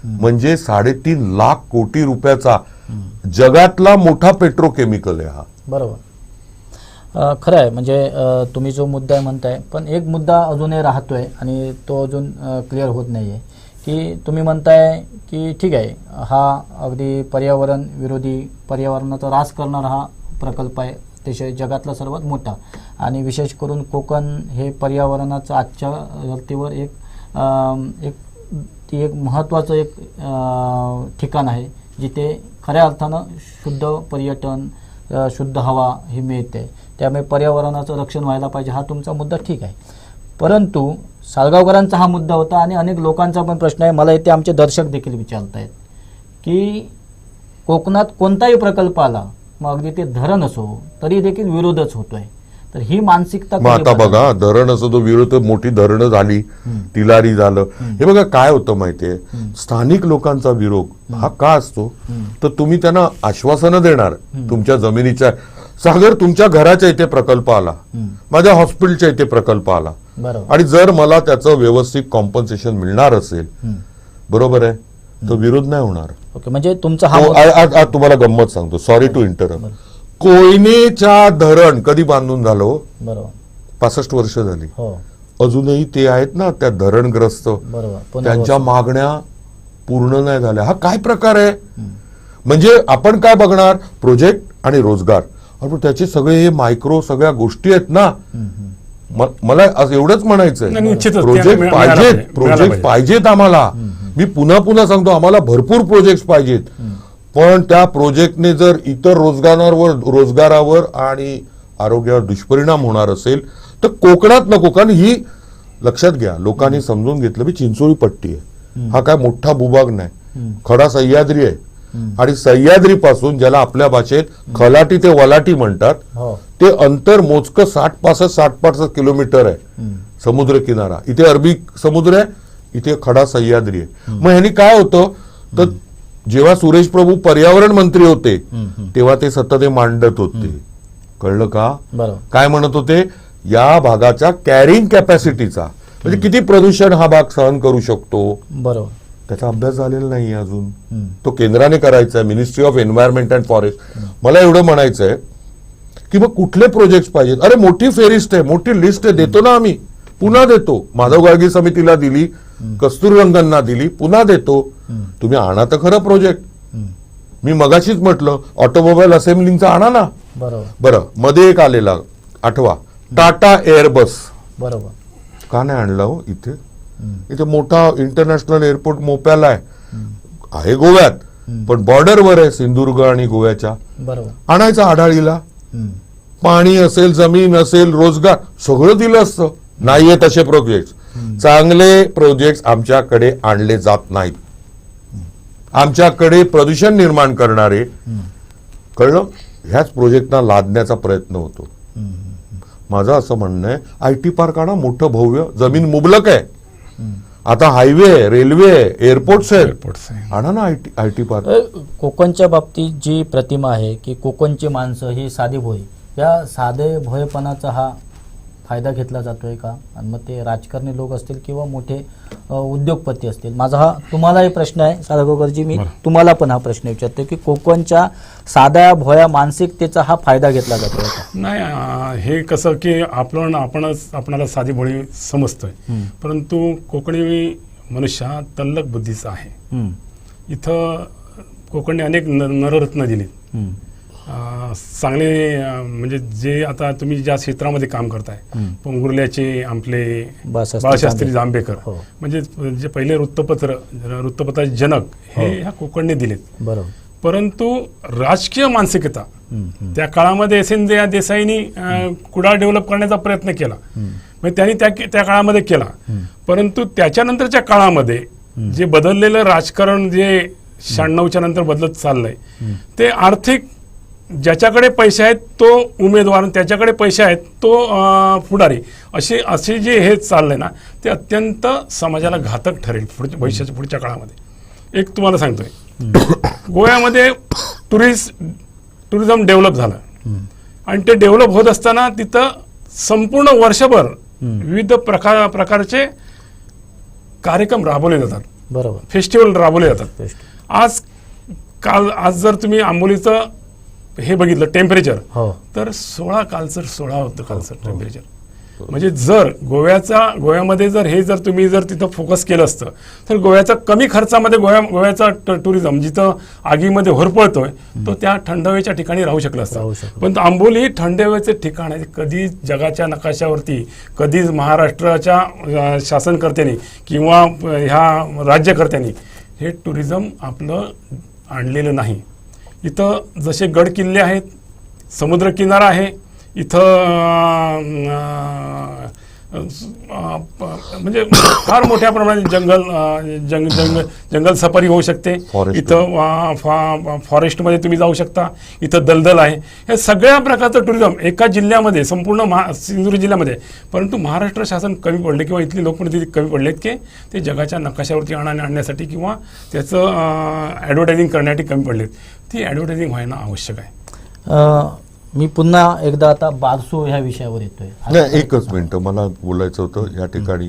B: म्हणजे 3.5 लाख कोटी रुपयाचा जगातला मोठा पेट्रोकेमिकल आहे हा.
A: बरोबर. खरं आहे. म्हणजे तुम्ही जो मुद्दा म्हणताय, पण एक मुद्दा अजूनही राहतोय आणि तो अजून क्लिअर होत नाही आहे, की तुम्ही म्हणताय की ठीक आहे, हा अगदी पर्यावरण विरोधी, पर्यावरणाचा ऱ्हास करणारा हा प्रकल्प आहे, अतिशय जगातला सर्वात मोठा, आणि विशेष करून कोकण हे पर्यावरणाचं आजच्या धर्तीवर एक महत्त्वाचं एक ठिकाण आहे, जिथे खऱ्या अर्थानं शुद्ध पर्यटन, शुद्ध हवा ही मिळते. त्यामुळे पर्यावरणाचं रक्षण व्हायला पाहिजे, हा तुमचा मुद्दा ठीक आहे. परंतु साळगावकरांचा हा मुद्दा होता आणि अनेक लोकांचा पण प्रश्न आहे, मला इथे आमचे दर्शक देखील विचारत आहेत की कोकणात कोणताही प्रकल्प आला, मग अगदी ते धरण असो तरी देखील विरोधच होतोय. तर ही मानसिकता
B: मग आता
A: कधी
B: बघा, धरण असं तो विरोध, मोठी धरणं झाली, तिलारी झालं. हे बघा काय होतं माहितीये, स्थानिक लोकांचा विरोध हा का असतो, तर तुम्ही त्यांना आश्वासनं देणार तुमच्या जमिनीच्या, सागर तुमच्या घराच्या इथे प्रकल्प आला, माझ्या हॉस्पिटलच्या इथे प्रकल्प आला,
A: बरोबर.
B: आणि जर मला त्याचं व्यवस्थित कॉम्पन्सेशन मिळणार असेल, बरोबर आहे, तर विरोध नाही होणार.
A: ओके, म्हणजे तुमचा हा
B: आज तुम्हाला गंमत सांगतो, सॉरी टू इंटरप्ट. कोयनेच्या धरण कधी बांधून झालं हो?
A: बरोबर
B: 65 वर्ष झाली.
A: हो
B: अजूनही ते आहेत ना त्या धरणग्रस्त,
A: बरोबर.
B: त्यांच्या मागण्या पूर्ण नाही झाल्या. हा काय प्रकार आहे? म्हणजे आपण काय बघणार, प्रोजेक्ट आणि रोजगार, अरे त्याचे सगळे हे मायक्रो सगळ्या गोष्टी आहेत ना. मला आज एवढंच म्हणायचंय,
C: नाही, निश्चितच
B: प्रोजेक्ट
C: त्याला मिळालं
B: पाहिजेत,
C: पाहिजे.
B: प्रोजेक्ट पाहिजेत आम्हाला. मी पुन्हा पुन्हा सांगतो, आम्हाला भरपूर प्रोजेक्ट पाहिजेत, पण त्या प्रोजेक्टने जर इतर रोजगारावर आणि आरोग्यावर दुष्परिणाम होणार असेल तर कोकणात नको. कारण ही लक्षात घ्या, लोकांनी समजून घेतलं, चिंचोळी पट्टी आहे, हा काय मोठा भूभाग नाही, खडा सह्याद्री आहे. आणि सह्याद्री पासून, ज्याला आपल्या भाषेत खलाटी ते वलाटी म्हणतात,
A: हो
B: ते अंतर मोजकं 60-65 किलोमीटर आहे समुद्र किनारा. इथे अरबी समुद्र आहे, इथे खडा सह्याद्री आहे. मग ह्यानी काय होतं, तर जेव्हा सुरेश प्रभू पर्यावरण मंत्री होते तेव्हा ते सतत हे मांडत होते, कळलं का?
A: बरोबर.
B: काय म्हणत होते, या भागाच्या कॅरिंग कॅपॅसिटीचा, म्हणजे किती प्रदूषण हा भाग सहन करू शकतो,
A: बरोबर.
B: त्याचा अभ्यास झालेला नाही अजून. तो केंद्राने करायचा आहे, ministry of environment and forest. मला एवढं म्हणायचं आहे की मग कुठले प्रोजेक्ट पाहिजेत. अरे मोठी फेरिस्ट आहे, मोठी लिस्ट आहे, देतो ना आम्ही, पुन्हा देतो. माधव गाडगी समितीला दिली, कस्तुररंगनना दिली, पुन्हा देतो. तुम्ही आणा तर खरं प्रोजेक्ट. मी मगाशीच म्हटलं, ऑटोमोबाईल असेंब्लिंगचा आणा ना.
A: बरोबर.
B: बरं, मध्ये एक आलेला आठवा, टाटा एअरबस,
A: बरोबर.
B: का नाही आणला हो इथे? इथे मोठा इंटरनॅशनल एअरपोर्ट मोप्याला आहे गोव्यात, पण बॉर्डरवर आहे सिंधुदुर्ग आणि गोव्याच्या.
A: बरोबर.
B: आणायचा आढाळीला, पाणी असेल, जमीन असेल, रोजगार सगळं दिलं असतं. नाहीये तसे प्रोजेक्ट. चांगले प्रोजेक्ट आमच्याकडे आणले जात नाहीत. आमच्याकडे प्रदूषण निर्माण करणारे, कळलं, ह्याच प्रोजेक्टना लादण्याचा प्रयत्न होतो. माझं असं म्हणणं आहे, आयटी पार्क आणा, मोठं भव्य, जमीन मुबलक आहे, आता हायवे आहे, रेल्वे आहे, एअरपोर्ट्स आहेत, आणा ना आयटी पार्क.
A: कोकणच्या बाबतीत जी प्रतिमा आहे की कोकणची माणसं ही साधी भोळी, या साधे भोळेपणाचा हा फायदा घेतला जातोय का? आणि मग ते राजकारणी लोक असतील किंवा मोठे उद्योगपती असतील. माझा हा तुम्हालाही प्रश्न आहे साळगावकरजी, मी तुम्हाला पण हा प्रश्न विचारतो की कोकणच्या साध्या भोळ्या मानसिकतेचा हा फायदा घेतला जातोय का?
C: नाही, हे कसं की आपणाला साधी भोळी समजतोय, परंतु कोकणी मनुष्य हा तल्लख बुद्धीचा आहे. इथं कोकणने अनेक नररत्न दिली, चांगले, म्हणजे जे आता तुम्ही ज्या क्षेत्रामध्ये काम करताय, पंगुर्ल्याचे आपले बाळशास्त्री जांभेकर, म्हणजे जे पहिले वृत्तपत्राचे जनक हे ह्या कोकणने दिलेत.
A: बरोबर.
C: परंतु राजकीय मानसिकता त्या काळामध्ये एस.एन. देसाईंनी कुडाळ डेव्हलप करण्याचा प्रयत्न केला, म्हणजे त्यांनी त्या काळामध्ये केला. परंतु त्याच्यानंतरच्या काळामध्ये जे बदललेलं राजकारण, जे 96च्या नंतर बदलत चाललंय, ते आर्थिक, ज्याच्याकडे पैसे आहेत तो उमेदवार, त्याच्याकडे पैसे आहेत तो पुढारी, असे जे हे चाललंय ना, ते अत्यंत समाजाला घातक ठरेल भविष्याच्या पुढच्या काळामध्ये. एक तुम्हाला सांगतोय, गोव्यामध्ये टुरिझम डेव्हलप झालं, आणि ते डेव्हलप होत असताना तिथं संपूर्ण वर्षभर विविध प्रकारचे कार्यक्रम राबवले जातात.
A: बरोबर.
C: फेस्टिवल राबवले जातात. आज जर तुम्ही आंबोलीचं हे बघितलं टेम्परेचर, तर 16 होतं कालचं टेम्परेचर. म्हणजे जर गोव्यामध्ये जर तुम्ही तिथं फोकस केलं असतं, तर गोव्याचा कमी खर्चामध्ये गोव्याचा टुरिझम जिथं आगीमध्ये होरपळतोय, तो त्या थंड हवेच्या ठिकाणी राहू शकला असता. पण आंबोली ही थंड हवेचे ठिकाण आहे. कधी जगाच्या नकाशावरती, कधीच महाराष्ट्राच्या शासनकर्त्यांनी किंवा ह्या राज्यकर्त्यांनी हे टुरिझम आपलं आणलेलं नाही. इथं जसे गड किल्ले आहेत, समुद्रकिनारा आहे, इथं म्हणजे फार मोठ्या प्रमाणात जंगल सफारी होऊ शकते.
B: Forest.
C: इथं फॉरेस्टमध्ये तुम्ही जाऊ शकता. इथं दलदल आहे. हे सगळ्या प्रकारचं टुरिझम एका जिल्ह्यामध्ये संपूर्ण सिंधुदुर्ग जिल्ह्यामध्ये. परंतु महाराष्ट्र शासन कमी पडले किंवा इथली लोकप्रतिनिधी कमी पडलेत की ते जगाच्या नकाशावरती आणण्यासाठी किंवा त्याचं ॲडव्हर्टायझिंग करण्यासाठी कमी पडलेत. ती ॲडव्हर्टायझिंग व्हायला आवश्यक आहे.
A: मी पुन्हा एकदा आता बारसू ह्या विषयावर येतोय.
B: नाही, एकच मिनिट मला बोलायचं होतं. या ठिकाणी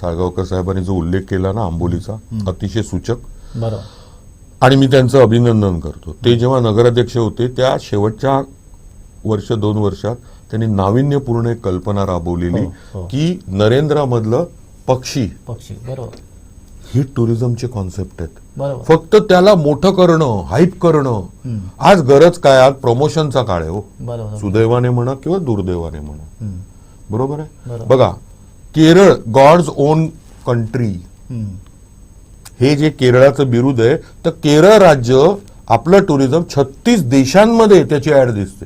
B: साळगावकर साहेबांनी जो उल्लेख केला ना आंबोलीचा, अतिशय सूचक,
A: बरोबर,
B: आणि मी त्यांचं अभिनंदन करतो. ते जेव्हा नगराध्यक्ष होते त्या शेवटच्या वर्ष 2 वर्षात त्यांनी नाविन्यपूर्ण एक कल्पना राबवलेली
A: हो.
B: की नरेंद्रामधलं पक्षी
A: बरोबर
B: ही टुरिझमची कॉन्सेप्ट आहेत.
A: बरोबर,
B: फक्त त्याला मोठं करणं, हाईप करणं. आज गरज काय, आज प्रमोशनचा काळ आहे हो.
A: बरोबर,
B: सुदैवाने म्हणा किंवा दुर्दैवाने म्हणा. बरोबर आहे.
A: बरोबर.
B: बघा, केरळ गॉड्स ओन कंट्री हे जे केरळाचं बिरुद आहे, तर केरळ राज्य आपलं टुरिझम 36 देशांमध्ये त्याची ऍड दिसते.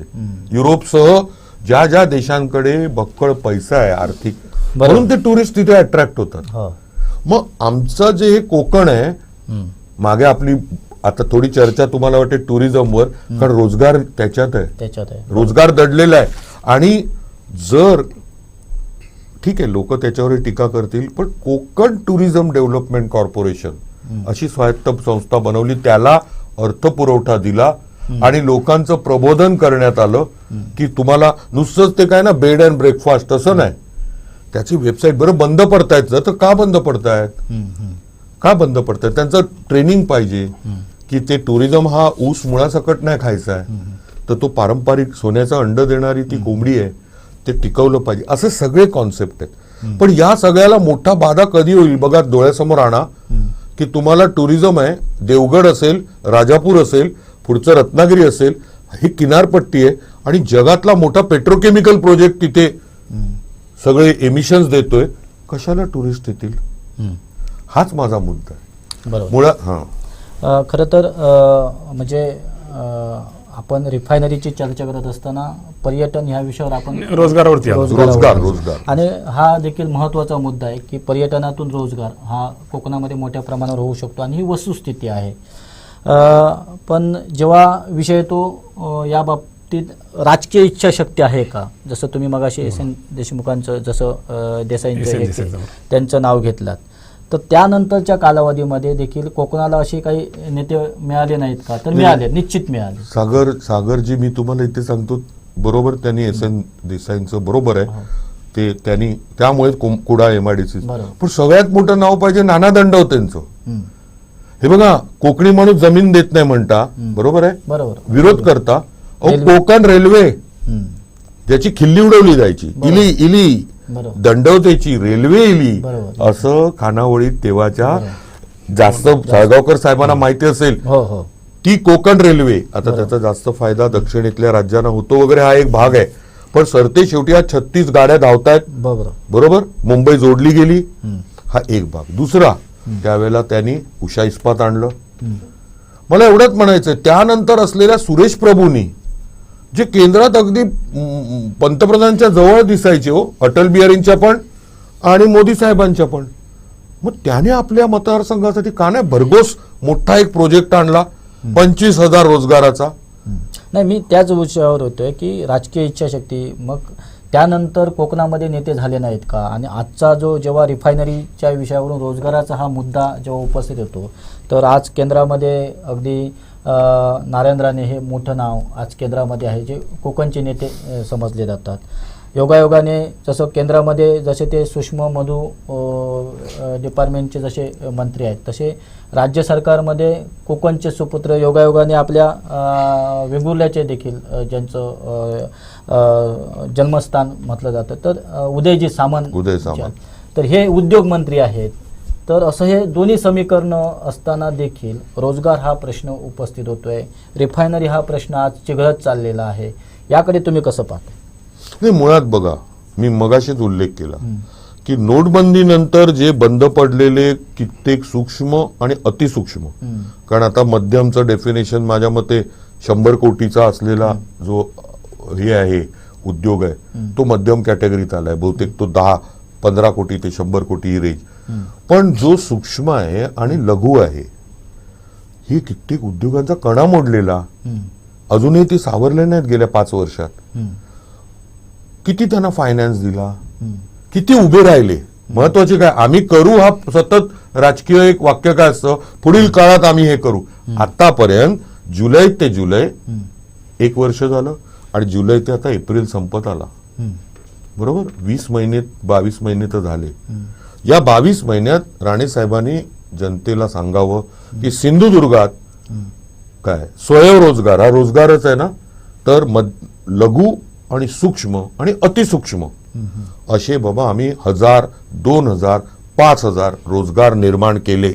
B: युरोपसह ज्या ज्या देशांकडे बक्कळ पैसा आहे आर्थिक, म्हणून ते टुरिस्ट तिथे अट्रॅक्ट होतात.
A: हो.
B: मग आमचं जे हे कोकण आहे, मागे आपली आता थोडी चर्चा तुम्हाला वाटते टुरिझमवर, कारण रोजगार त्याच्यात आहे. रोजगार दडलेला आहे. आणि जर ठीक आहे लोक त्याच्यावर टीका करतील, पण कोकण टुरिझम डेव्हलपमेंट कॉर्पोरेशन अशी स्वायत्त संस्था बनवली, त्याला अर्थपुरवठा दिला आणि लोकांचं प्रबोधन करण्यात आलं की तुम्हाला नुसतंच ते काय ना बेड अँड ब्रेकफास्ट असं नाही. त्याची वेबसाईट बरं बंद पडतायत, तर का बंद पडतायत, का बंद पडतायत? त्यांचं ट्रेनिंग पाहिजे की ते टुरिझम हा ऊस मुळासकट नाही खायचा आहे, तर तो पारंपरिक सोन्याचं अंड देणारी ती कोंबडी आहे, ते टिकवलं पाहिजे. असे सगळे कॉन्सेप्ट आहेत. पण या सगळ्याला मोठा बाधा कधी होईल बघा, डोळ्यासमोर आणा की तुम्हाला टुरिझम आहे, देवगड असेल, राजापूर असेल, पुढचं रत्नागिरी असेल, ही किनारपट्टी आहे आणि जगातला मोठा पेट्रोकेमिकल प्रोजेक्ट तिथे सगळे एमिशन्स देतोय, कशाला टुरिस्ट येतील? हाच माझा मुद्दा आहे.
A: बरोबर.
B: मुळात
A: खरं तर म्हणजे आपण रिफायनरीची चर्चा करत असताना पर्यटन ह्या विषयावर आपण
C: रोजगारावरती आलो.
B: रोजगार
A: आणि हा देखील महत्त्वाचा मुद्दा आहे की पर्यटनातून रोजगार हा कोकणामध्ये मोठ्या प्रमाणावर होऊ शकतो आणि ही वस्तुस्थिती आहे. पण जेव्हा विषय तो या बाबतीत राजकीय इच्छाशक्ती आहे का, जसं तुम्ही मगाशी एस.एन. देशमुखांचं जसं देसाईंचं त्यांचं नाव घेतलात, तर त्यानंतरच्या कालावधीमध्ये देखील कोकणाला असे काही नेते मिळाले नाहीत का? तर मिळाले, निश्चित मिळाले.
B: सागरजी मी तुम्हाला इथे सांगतो, बरोबर त्यांनी एस.एन. देसाईंचं बरोबर आहे, ते त्यांनी त्यामुळे कुडा MIDC. पण सगळ्यात मोठं नाव पाहिजे नाना दंडवत त्यांचं. हे बघा, कोकणी माणूस जमीन देत नाही म्हणता, बरोबर आहे,
A: बरोबर,
B: विरोध करता. कोकण रेल्वे ज्याची खिल्ली उडवली जायची, इली दंडवतेची रेल्वे इली, असं खानावळीत तेव्हाच्या जास्त साळगावकर साहेबांना माहिती असेल ती कोकण रेल्वे. आता त्याचा जास्त फायदा दक्षिणेतल्या राज्यांना होतो वगैरे, हा एक भाग आहे. पण सरते शेवटी या 36 गाड्या धावतायत, बरोबर, मुंबई जोडली गेली, हा एक भाग. दुसरा, त्यावेळेला त्यांनी उषा इस्पात आणलं. मला एवढंच म्हणायचंय, त्यानंतर असलेल्या सुरेश प्रभूंनी जे केंद्रात अगदी पंतप्रधानांच्या जवळ दिसायचे हो, अटल बिहारींच्या पण आणि मोदी साहेबांच्या पण, मग त्याने आपल्या मतदारसंघासाठी का नाही भरघोस मोठा एक प्रोजेक्ट आणला 25,000 रोजगाराचा.
A: नाही, मी त्याच विषयावर होतोय की राजकीय इच्छाशक्ती. मग त्यानंतर कोकणामध्ये नेते झाले नाहीत का? आणि आजचा जो जेव्हा रिफायनरीच्या विषयावरून रोजगाराचा हा मुद्दा जेव्हा उपस्थित होतो, तर आज केंद्रामध्ये अगदी नारायण राणे हे मोठं नाव आज केंद्रामध्ये आहे, जे कोकणचे नेते समजले जातात. योगायोगाने जसं केंद्रामध्ये जसे ते सूक्ष्म मधु डिपार्टमेंटचे जसे मंत्री आहेत, तसे राज्य सरकारमध्ये कोकणचे सुपुत्र योगायोगाने आपल्या वेंगुर्ल्याचे देखील ज्यांचं जन्मस्थान म्हटलं जातं, तर उदयजी सामंत, तर हे उद्योग मंत्री आहेत. तर असं हे दोन्ही समीकरणं असताना देखील रोजगार हा प्रश्न उपस्थित होतोय, रिफायनरी हा प्रश्न आज चिघळत चाललेला आहे. याकडे तुम्ही कसं पाहता?
B: नाही, मुळात बघा, मी मगाशीच उल्लेख केला की नोटबंदीनंतर जे बंद पडलेले कित्येक सूक्ष्म आणि अतिसूक्ष्म, कारण आता मध्यमचं डेफिनेशन माझ्या मते 100 कोटीचा असलेला जो हे आहे उद्योग आहे, तो मध्यम कॅटेगरीत आलाय. बहुतेक तो 10 15 कोटी ते 100 कोटी ही रेंज. पण जो सूक्ष्म आहे आणि लघु आहे, ही कित्येक उद्योगांचा कणा मोडलेला, अजूनही ती सावरले नाहीत गेल्या 5 वर्षात. किती त्यांना फायनान्स दिला, किती उभे राहिले. महत्वाचे काय, आम्ही करू हा सतत राजकीय एक वाक्य काय असतं, पुढील काळात आम्ही हे करू. आतापर्यंत जुलै ते जुलै 1 वर्ष झालं आणि जुलै ते आता एप्रिल संपत आला, बरोबर. 20 महिने 22 महिने तर झाले. या 22 महिन्यात राणे साहेबांनी जनतेला सांगावं की सिंधुदुर्गात काय स्वयंरोजगार हा रोजगारच आहे ना, तर लघु आणि सूक्ष्म आणि अतिसूक्ष्म असे बाबा आम्ही 1000, 2000, 5000 रोजगार निर्माण केले.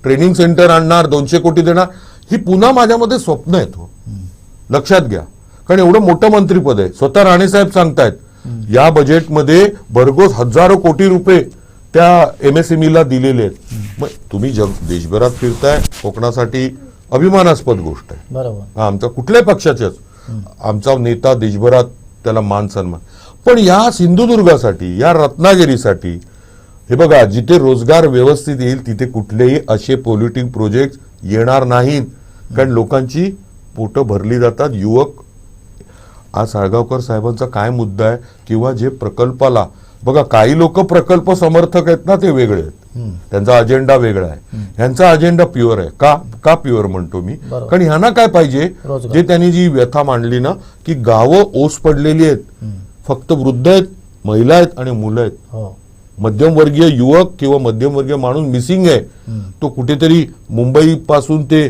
B: ट्रेनिंग सेंटर आणणार, 200 कोटी देणार, ही पुन्हा माझ्यामध्ये स्वप्न आहेत हो, लक्षात घ्या. कारण एवढं मोठं मंत्रीपद आहे. स्वतः राणेसाहेब सांगतायत या बजेटमध्ये भरघोस हजारो कोटी रुपये त्या MSMEला दिलेले आहेत. मग तुम्ही देशभरात फिरताय, कोकणासाठी अभिमानास्पद गोष्ट आहे.
A: बरोबर.
B: आमचा कुठल्याही पक्षाच्याच आमचा नेता देशभरात त्याला मान सन्मान. पण या सिंधुदुर्गासाठी, या रत्नागिरीसाठी हे बघा, जिथे रोजगार व्यवस्थित येईल तिथे कुठलेही असे पॉल्युटिंग प्रोजेक्ट येणार नाहीत. कारण लोकांची पोटं भरली जातात. युवक, आज साळगावकर साहेबांचा काय मुद्दा आहे, किंवा जे प्रकल्पाला बघा, काही लोक प्रकल्प समर्थक आहेत ना, ते वेगळे आहेत, त्यांचा अजेंडा वेगळा आहे. ह्यांचा अजेंडा प्युअर आहे. का प्युअर म्हणतो मी, कारण ह्यांना काय पाहिजे, जे त्यांनी जी व्यथा मांडली ना, की गावं ओस पडलेली आहेत, फक्त वृद्ध आहेत, महिला आहेत आणि मुलं आहेत. मध्यमवर्गीय युवक किंवा मध्यमवर्गीय माणूस मिसिंग आहे. तो कुठेतरी मुंबई पासून ते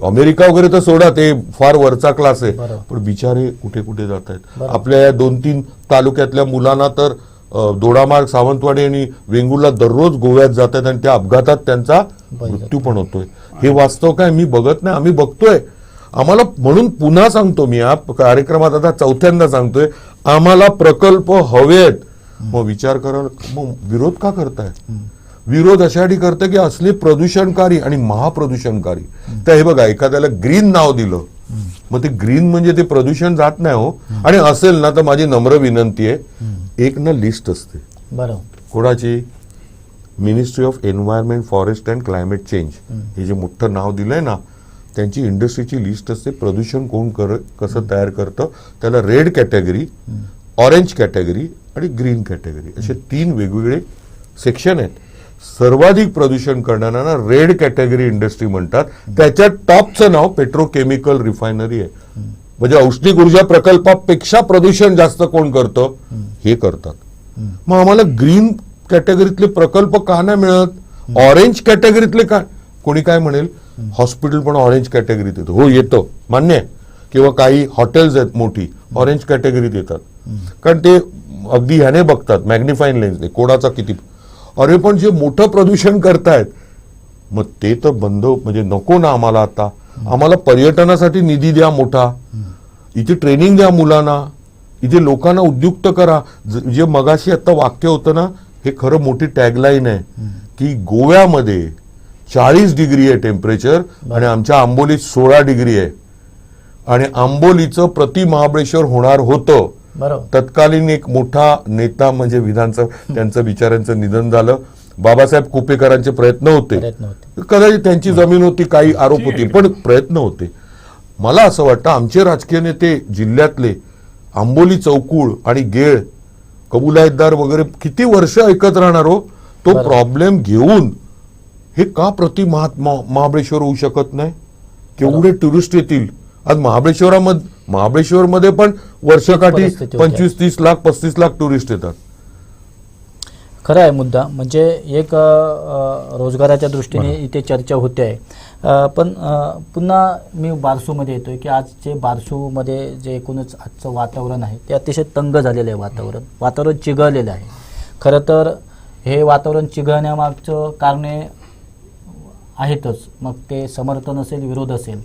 B: अमेरिका वगैरे तर सोडा, ते फार वरचा क्लास आहे, पण बिचारे कुठे कुठे जात आहेत. आपल्या या 2-3 तालुक्यातल्या मुलांना तर दोडामार्ग, सावंतवाडी आणि वेंगुर्ला दररोज गोव्यात जात आहेत आणि त्या अपघातात त्यांचा मृत्यू पण होतोय. हे वास्तव काय मी बघत नाही, आम्ही बघतोय. आम्हाला, म्हणून पुन्हा सांगतो मी, या कार्यक्रमात आता 4थ्यांदा सांगतोय, आम्हाला प्रकल्प हवेत. मग विचार करा, मग विरोध का करताय? विरोध अशासाठी करते की असले प्रदूषणकारी आणि महाप्रदूषणकारी. तर हे बघा, एखाद्याला ग्रीन नाव दिलं, मग ते ग्रीन म्हणजे ते प्रदूषण जात नाही हो. आणि असेल ना तर माझी नम्र विनंती आहे, एक ना लिस्ट असते, बरोबर, कोणाची, ministry of environment, forest and climate change, हे जे मोठं नाव दिलंय ना, त्यांची इंडस्ट्रीची लिस्ट असते. प्रदूषण कोण कसं तयार करतं, त्याला रेड कॅटेगरी, ऑरेंज कॅटेगरी आणि ग्रीन कॅटेगरी असे 3 वेगवेगळे सेक्शन आहेत. सर्वाधिक प्रदूषण करणाऱ्यांना रेड कॅटेगरी इंडस्ट्री म्हणतात. त्याच्यात टॉपचं नाव पेट्रोकेमिकल रिफायनरी आहे. म्हणजे औष्णिक ऊर्जा प्रकल्पापेक्षा प्रदूषण जास्त कोण करतं, हे करतात. मग आम्हाला ग्रीन कॅटेगरीतले प्रकल्प का नाही मिळत, ऑरेंज कॅटेगरीतले का? कोणी काय म्हणेल, हॉस्पिटल पण ऑरेंज कॅटेगरीत येतं. हो, येतं, मान्य आहे. किंवा काही हॉटेल्स आहेत मोठी, ऑरेंज कॅटेगरीत येतात, कारण ते अगदी ह्याने बघतात, मॅग्निफाईंग लेन्सने, कोणाचा किती. अरे पण जे मोठं प्रदूषण करतायत, मग ते तर बंद, म्हणजे नको ना आम्हाला. आता आम्हाला पर्यटनासाठी निधी द्या मोठा, इथे ट्रेनिंग द्या मुलांना, इथे लोकांना उद्युक्त करा. जे मगाशी आता वाक्य होतं ना, हे खरं मोठी टॅगलाईन आहे की गोव्यामध्ये 40 डिग्री आहे टेम्परेचर आणि आमच्या आंबोलीत 16 डिग्री आहे. आणि आंबोलीचं प्रति महाबळेश्वर होणार होतं. तत्कालीन एक मोठा नेता म्हणजे विधानसभा, त्यांचं बिचाऱ्यांचं निधन झालं. बाबासाहेब कुपेकरांचे प्रयत्न होते, कदाचित त्यांची जमीन होती, काही आरोप होते, पण प्रयत्न होते. मला असं वाटतं आमचे राजकीय नेते जिल्ह्यातले, आंबोली चौकुळ आणि गेळ, कबुलायतदार वगैरे किती वर्ष ऐकत राहणार हो. तो प्रॉब्लेम घेऊन हे का प्रति महाबळेश्वर होऊ शकत नाही? केवढे टुरिस्ट येतील. आज महाबळेश्वरमध्ये पण वर्षाकाठी 25-30 लाख 35 लाख टुरिस्ट येतात.
A: खरं आहे मुद्दा. म्हणजे एक रोजगाराच्या दृष्टीने इथे चर्चा होते आहे. पण पुन्हा मी बारसूमध्ये येतोय की आज जे बारसूमध्ये जे एकूणच आजचं वातावरण आहे ते अतिशय तंग झालेलं आहे. वातावरण चिघळलेलं आहे. खरं तर हे वातावरण चिघळण्यामागचं कारणे आहेतच. मग ते समर्थन असेल, विरोध असेल,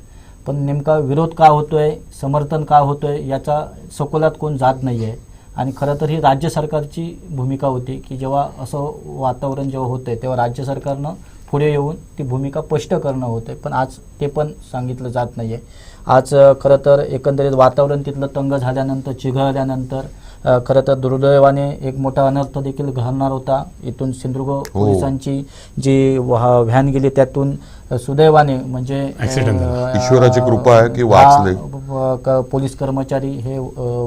A: पण नेमका विरोध का होतोय, समर्थन का होतोय, याचा सखोलात कोण जात नाही आहे. आणि खरं तर ही राज्य सरकारची भूमिका होती की जेव्हा असं वातावरण जेव्हा होतंय तेव्हा राज्य सरकारनं पुढे येऊन ती भूमिका स्पष्ट करणं होतं. पण आज ते पण सांगितलं जात नाही आहे. आज खरं तर एकंदरीत वातावरण तिथलं तंग झाल्यानंतर, चिघळल्यानंतर खरं तर दुर्दैवाने एक मोठा अनर्थ देखील घडणार होता. इथून सिंधुदुर्ग पोलिसांची जी व्हॅन गेली त्यातून सुदैवाने म्हणजे
C: Accident झाला.
B: ईश्वराची कृपा आहे की वाचले.
A: पोलीस कर्मचारी हे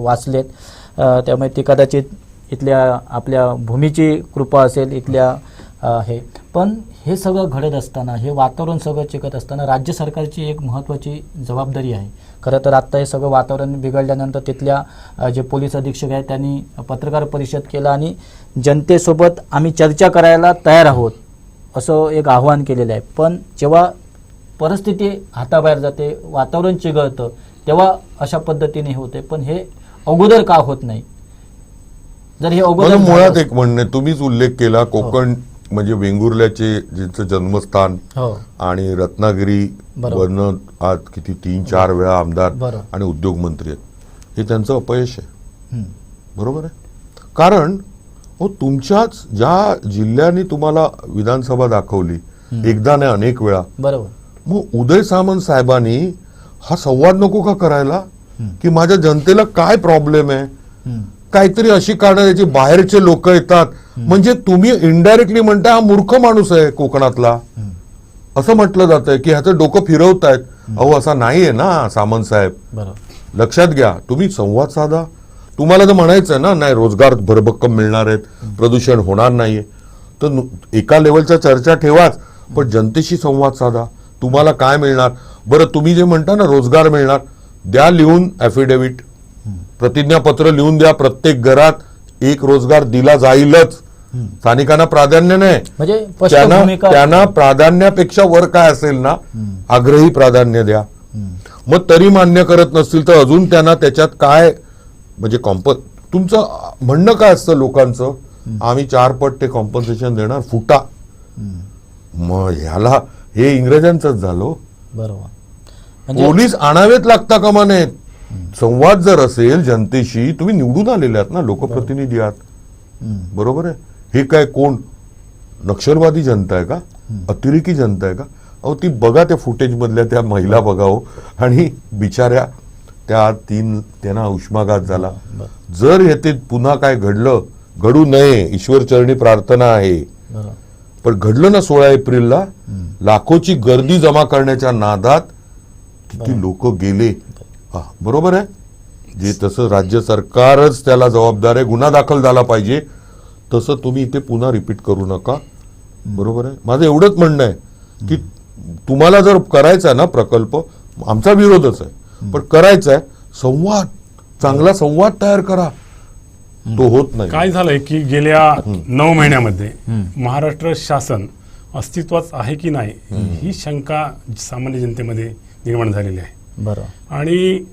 A: वाचलेत. त्यामुळे ती कदाचित इथल्या आपल्या भूमीची कृपा असेल इथल्या हे. पण हे सगळं घडत असताना, हे वातावरण सगळं चिकट असताना राज्य सरकारची एक महत्त्वाची जबाबदारी आहे. खरं तर आत्ता हे सगळं वातावरण बिघडल्यानंतर तिथल्या जे पोलीस अधीक्षक आहेत त्यांनी पत्रकार परिषद केला आणि जनतेसोबत आम्ही चर्चा करायला तयार आहोत असं एक आव्हान केलेलं आहे. पण जेव्हा परिस्थिती हाताबाहेर जाते, वातावरण चिघळतं, तेव्हा अशा पद्धतीने होते. पण हे अगोदर का होत नाही? जर हे अगोदर
B: मुळात एक म्हणणे, तुम्हीच उल्लेख केला कोकण म्हणजे वेंगुर्ल्याचे ज्यांचं जन्मस्थान आणि रत्नागिरी वरनं आज किती 3-4 वेळा आमदार आणि उद्योग मंत्री आहेत, हे त्यांचं अपयश आहे. बरोबर आहे. कारण तुमच्याच ज्या जिल्ह्याने तुम्हाला विधानसभा दाखवली एकदा नाही अनेक वेळा,
A: बरोबर,
B: मग उदय सामंत साहेबांनी हा संवाद नको का करायला की माझ्या जनतेला काय प्रॉब्लेम आहे, काहीतरी अशी कारणं त्याची बाहेरचे लोक येतात. म्हणजे तुम्ही इनडायरेक्टली म्हणता हा मूर्ख माणूस आहे कोकणातला असं म्हटलं जातंय की ह्याचं डोकं फिरवतायत. अहो असा नाहीये ना सामंत साहेब, लक्षात घ्या. तुम्ही संवाद साधा. तुम्हाला जर म्हणायचं ना नाही रोजगार भरभक्कम मिळणार आहेत, प्रदूषण होणार नाहीये, तर एका लेवलच्या चर्चा ठेवाच, पण जनतेशी संवाद साधा. तुम्हाला काय मिळणार? बरं तुम्ही जे म्हणता ना रोजगार मिळणार, द्या लिहून ॲफिडेव्हिट, प्रतिज्ञापत्र लिहून द्या, प्रत्येक घरात एक रोजगार दिला जाईलच. स्थानिकांना प्राधान्य नाही,
A: म्हणजे
B: त्यांना प्राधान्यापेक्षा वर काय असेल ना आग्रही प्राधान्य द्या. मग तरी मान्य करत नसतील तर अजून त्यांना त्याच्यात काय म्हणजे तुमचं म्हणणं काय असतं लोकांचं, आम्ही 4 पट ते कॉम्पन्सेशन देणार फुटा. मग ह्याला हे इंग्रजांचंच झालं.
A: बरोबर,
B: पोलीस आणावेत लागता कामा नयेत. संवाद जर असेल जनतेशी, तुम्ही निवडून आलेले आहात ना, लोकप्रतिनिधी आहात, बरोबर आहे. हे काय कोण नक्षलवादी जनता आहे का, अतिरेकी जनता आहे का? अहो ती बघा त्या फुटेज मधल्या त्या महिला बघाओ, आणि बिचाऱ्या त्या त्यांना उष्माघात झाला. जर येथे पुन्हा काय घडलं, घडू नये ईश्वरचरणी प्रार्थना आहे, पण घडलं ना 16 एप्रिलला लाखोची गर्दी जमा करण्याच्या नादात किती लोक गेले. बरोबर आहे. जे तसं राज्य सरकारच त्याला जबाबदार आहे, गुन्हा दाखल झाला पाहिजे, तसं तुम्ही इथे पुन्हा रिपीट करू नका. बरोबर आहे. माझं एवढंच म्हणणं आहे की तुम्हाला जर करायचा आहे ना प्रकल्प, आमचा विरोधच आहे, पण करायचा आहे संवाद, चांगला संवाद तयार करा. तो होत नाही.
C: काय झालंय की गेल्या 9 महिन्यामध्ये महाराष्ट्र शासन अस्तित्वात आहे की नाही ही शंका सामान्य जनतेमध्ये निर्माण झालेली आहे.
A: बरोबर.
C: आणि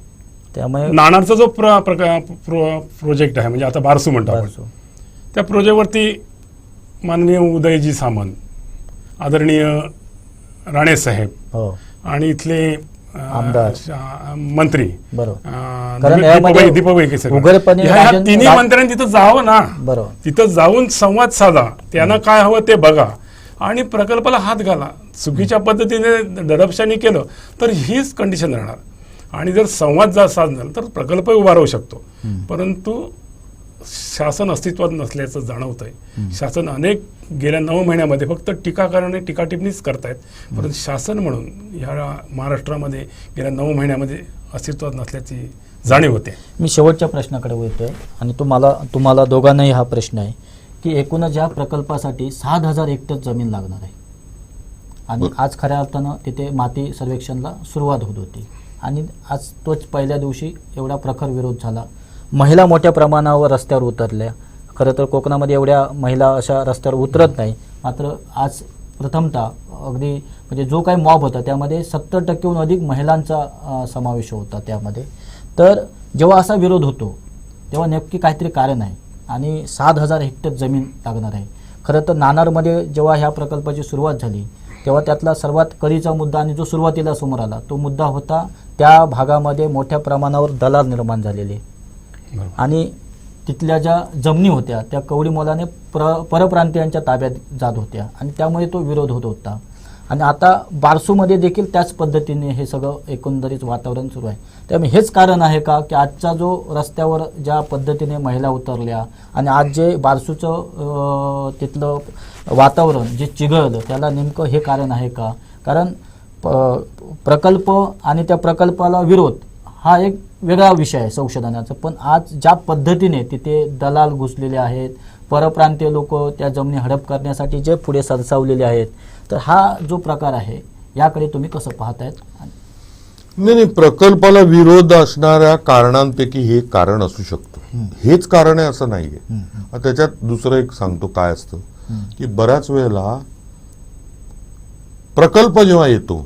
A: त्यामुळे
C: नाणारचा जो प्रोजेक्ट आहे, म्हणजे आता बारसू म्हणतो आपण, त्या प्रोजेक्टवरती माननीय उदयजी सामंत, आदरणीय राणे साहेब आणि इथले
A: आमदार
C: मंत्री
A: दीपक
C: ह्या तिन्ही मंत्र्यांनी तिथं जावं ना,
A: बरोबर,
C: तिथं जाऊन संवाद साधा, त्यांना काय हवं ते बघा आणि प्रकल्पाला हात घाला. चुकीच्या पद्धतीने दडपशाही केलं तर हीच कंडिशन राहणार. आणि जर संवाद साधला तर प्रकल्प उभा राहू शकतो. परंतु शासन अस्तित्वात नसल्याचं जाणवतंय. शासन अनेक गेल्या 9 महिन्यामध्ये फक्त टीकाकाराने टीका टिप्पणीच करतायत, परंतु शासन म्हणून ह्या महाराष्ट्रामध्ये गेल्या 9 महिन्यामध्ये अस्तित्वात नसल्याची जाणीव होते.
A: मी शेवटच्या प्रश्नाकडे वळतोय आणि तुम्हाला दोघांनाही हा प्रश्न आहे की एकूणच या प्रकल्पासाठी 7,000 हेक्टर जमीन लागणार आहे आणि आज खऱ्या अर्थानं तिथे माती सर्वेक्षणला सुरुवात होत होती आणि आज तोच पहिल्या दिवशी एवढा प्रखर विरोध झाला. महिला मोठ्या प्रमाणावर रस्त्यावर उतरल्या. खरं तर कोकणामध्ये एवढ्या महिला अशा रस्त्यावर उतरत नाही, मात्र आज प्रथमतः अगदी म्हणजे जो काही मॉब होता त्यामध्ये 70% अधिक महिलांचा समावेश होता त्यामध्ये. तर जेव्हा असा विरोध होतो तेव्हा नक्की काहीतरी कारण आहे आणि 7,000 हेक्टर जमीन लागणार आहे. खरं तर नाणारमध्ये जेव्हा ह्या प्रकल्पाची सुरुवात झाली तेव्हा त्यातला सर्वात कळीचा मुद्दा आणि जो सुरुवातीला समोर आला तो मुद्दा होता त्या भागामध्ये मोठ्या प्रमाणावर दलाल निर्माण झालेले आणि तिथल्या ज्या जमिनी होत्या त्या कवडी मोलाने परप्रांतीयांच्या ताब्यात जात होत्या आणि त्यामुळे तो विरोध होत होता. आणि आता बारसूमध्ये देखील त्याच पद्धतीने हे सगळं एकंदरीत वातावरण सुरू आहे. त्यामुळे हेच कारण आहे का की आजचा जो रस्त्यावर ज्या पद्धतीने महिला उतरल्या आणि आज जे बारसूचं तिथलं वातावरण जे चिघळलं त्याला नेमकं हे कारण आहे का? कारण प्रकल्प आणि त्या प्रकल्पाला विरोध हा एक वेगळा विषय आहे संशोधनाचा, पण आज ज्या पद्धतीने तिथे दलाल घुसलेले आहेत, परप्रांतीय लोक त्या जमिनी हडप करण्यासाठी जे पुढे सरसावलेले आहेत, तर हा जो प्रकार आहे याकडे तुम्ही कसं पाहतायत?
B: नाही, प्रकल्पाला विरोध असणाऱ्या कारणांपैकी हे कारण असू शकतं. हेच कारण आहे असं नाहीये. त्याच्यात दुसरं एक सांगतो काय असतं की बऱ्याच वेळेला प्रकल्प जेव्हा येतो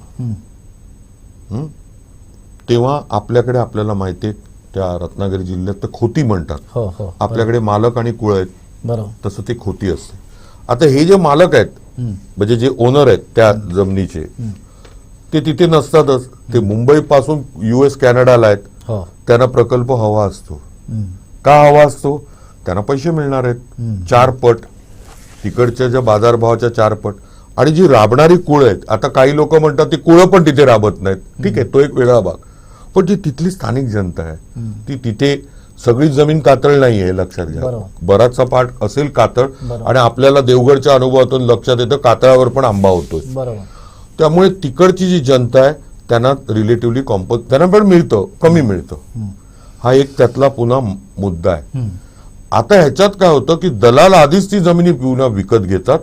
B: तेव्हा आपल्याकडे आपल्याला माहिती आहे त्या रत्नागिरी जिल्ह्यात तर खोती म्हणतात.
A: हो हो,
B: आपल्याकडे मालक आणि कुळ आहेत,
A: बरोबर.
B: तसं ते खोती असते. आता हे जे मालक आहेत म्हणजे जे ओनर आहेत त्या जमिनीचे ते तिथे नसतातच. ते मुंबई पासून US कॅनडाला आहेत.
A: हो,
B: त्यांना प्रकल्प हवा असतो. का हवा असतो? त्यांना पैसे मिळणार आहेत 4 पट, तिकडच्या ज्या बाजारभावाच्या 4 पट. आणि जी राबणारी कुळ आहेत, आता काही लोक म्हणतात ती कुळं पण तिथे राबत नाहीत, ठीक आहे, तो एक वेगळा भाग. पण जी तिथली स्थानिक जनता आहे ती तिथे सगळी जमीन कातळ नाही आहे, लक्षात घ्या. बराचसा पाठ असेल कातळ, आणि आपल्याला देवगडच्या अनुभवातून लक्षात येतं कातळावर पण आंबा होतोय.
A: बरोबर.
B: त्यामुळे तिकडची जी जनता आहे त्यांना रिलेटिव्हली त्यांना पण मिळतं, कमी मिळतं. हा एक त्यातला पुन्हा मुद्दा आहे. आता ह्याच्यात काय होतं की दलाल आधीच ती जमिनी पुन्हा विकत घेतात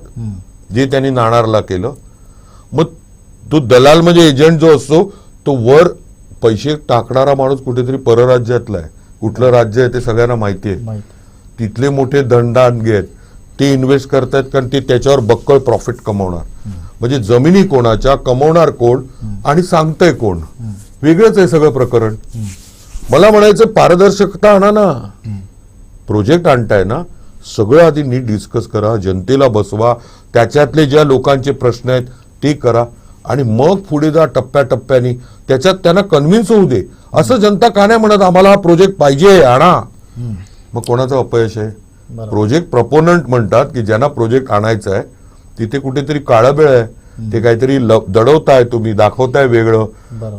B: जे त्यांनी नाणारला केलं. मग तो दलाल म्हणजे एजंट जो असतो तो वर पैसे टाकणारा माणूस कुठेतरी परराज्यातला आहे. कुठलं राज्य आहे ते सगळ्यांना माहिती आहे. तिथले मोठे धंदांगे आहेत, ते इन्व्हेस्ट करतायत कारण ते त्याच्यावर बक्कळ प्रॉफिट कमवणार. म्हणजे जमिनी कोणाच्या, कमवणार कोण आणि सांगतंय कोण, वेगळंच आहे सगळं प्रकरण. मला म्हणायचं पारदर्शकता आणा ना. प्रोजेक्ट आणताय ना, सगळं आधी नीट डिस्कस करा, जनतेला बसवा, त्याच्यातले ज्या लोकांचे प्रश्न आहेत ते करा आणि मग पुढे जा टप्प्याटप्प्याने. त्याच्यात त्यांना कन्व्हिन्स होऊ दे. असं जनता का नाही म्हणत आम्हाला हा प्रोजेक्ट पाहिजे आणा. मग कोणाचं अपयश आहे? प्रोजेक्ट प्रपोनंट म्हणतात की ज्यांना प्रोजेक्ट आणायचा आहे तिथे कुठेतरी काळाबेळ आहे, ते काहीतरी दडवताय, तुम्ही दाखवताय वेगळं.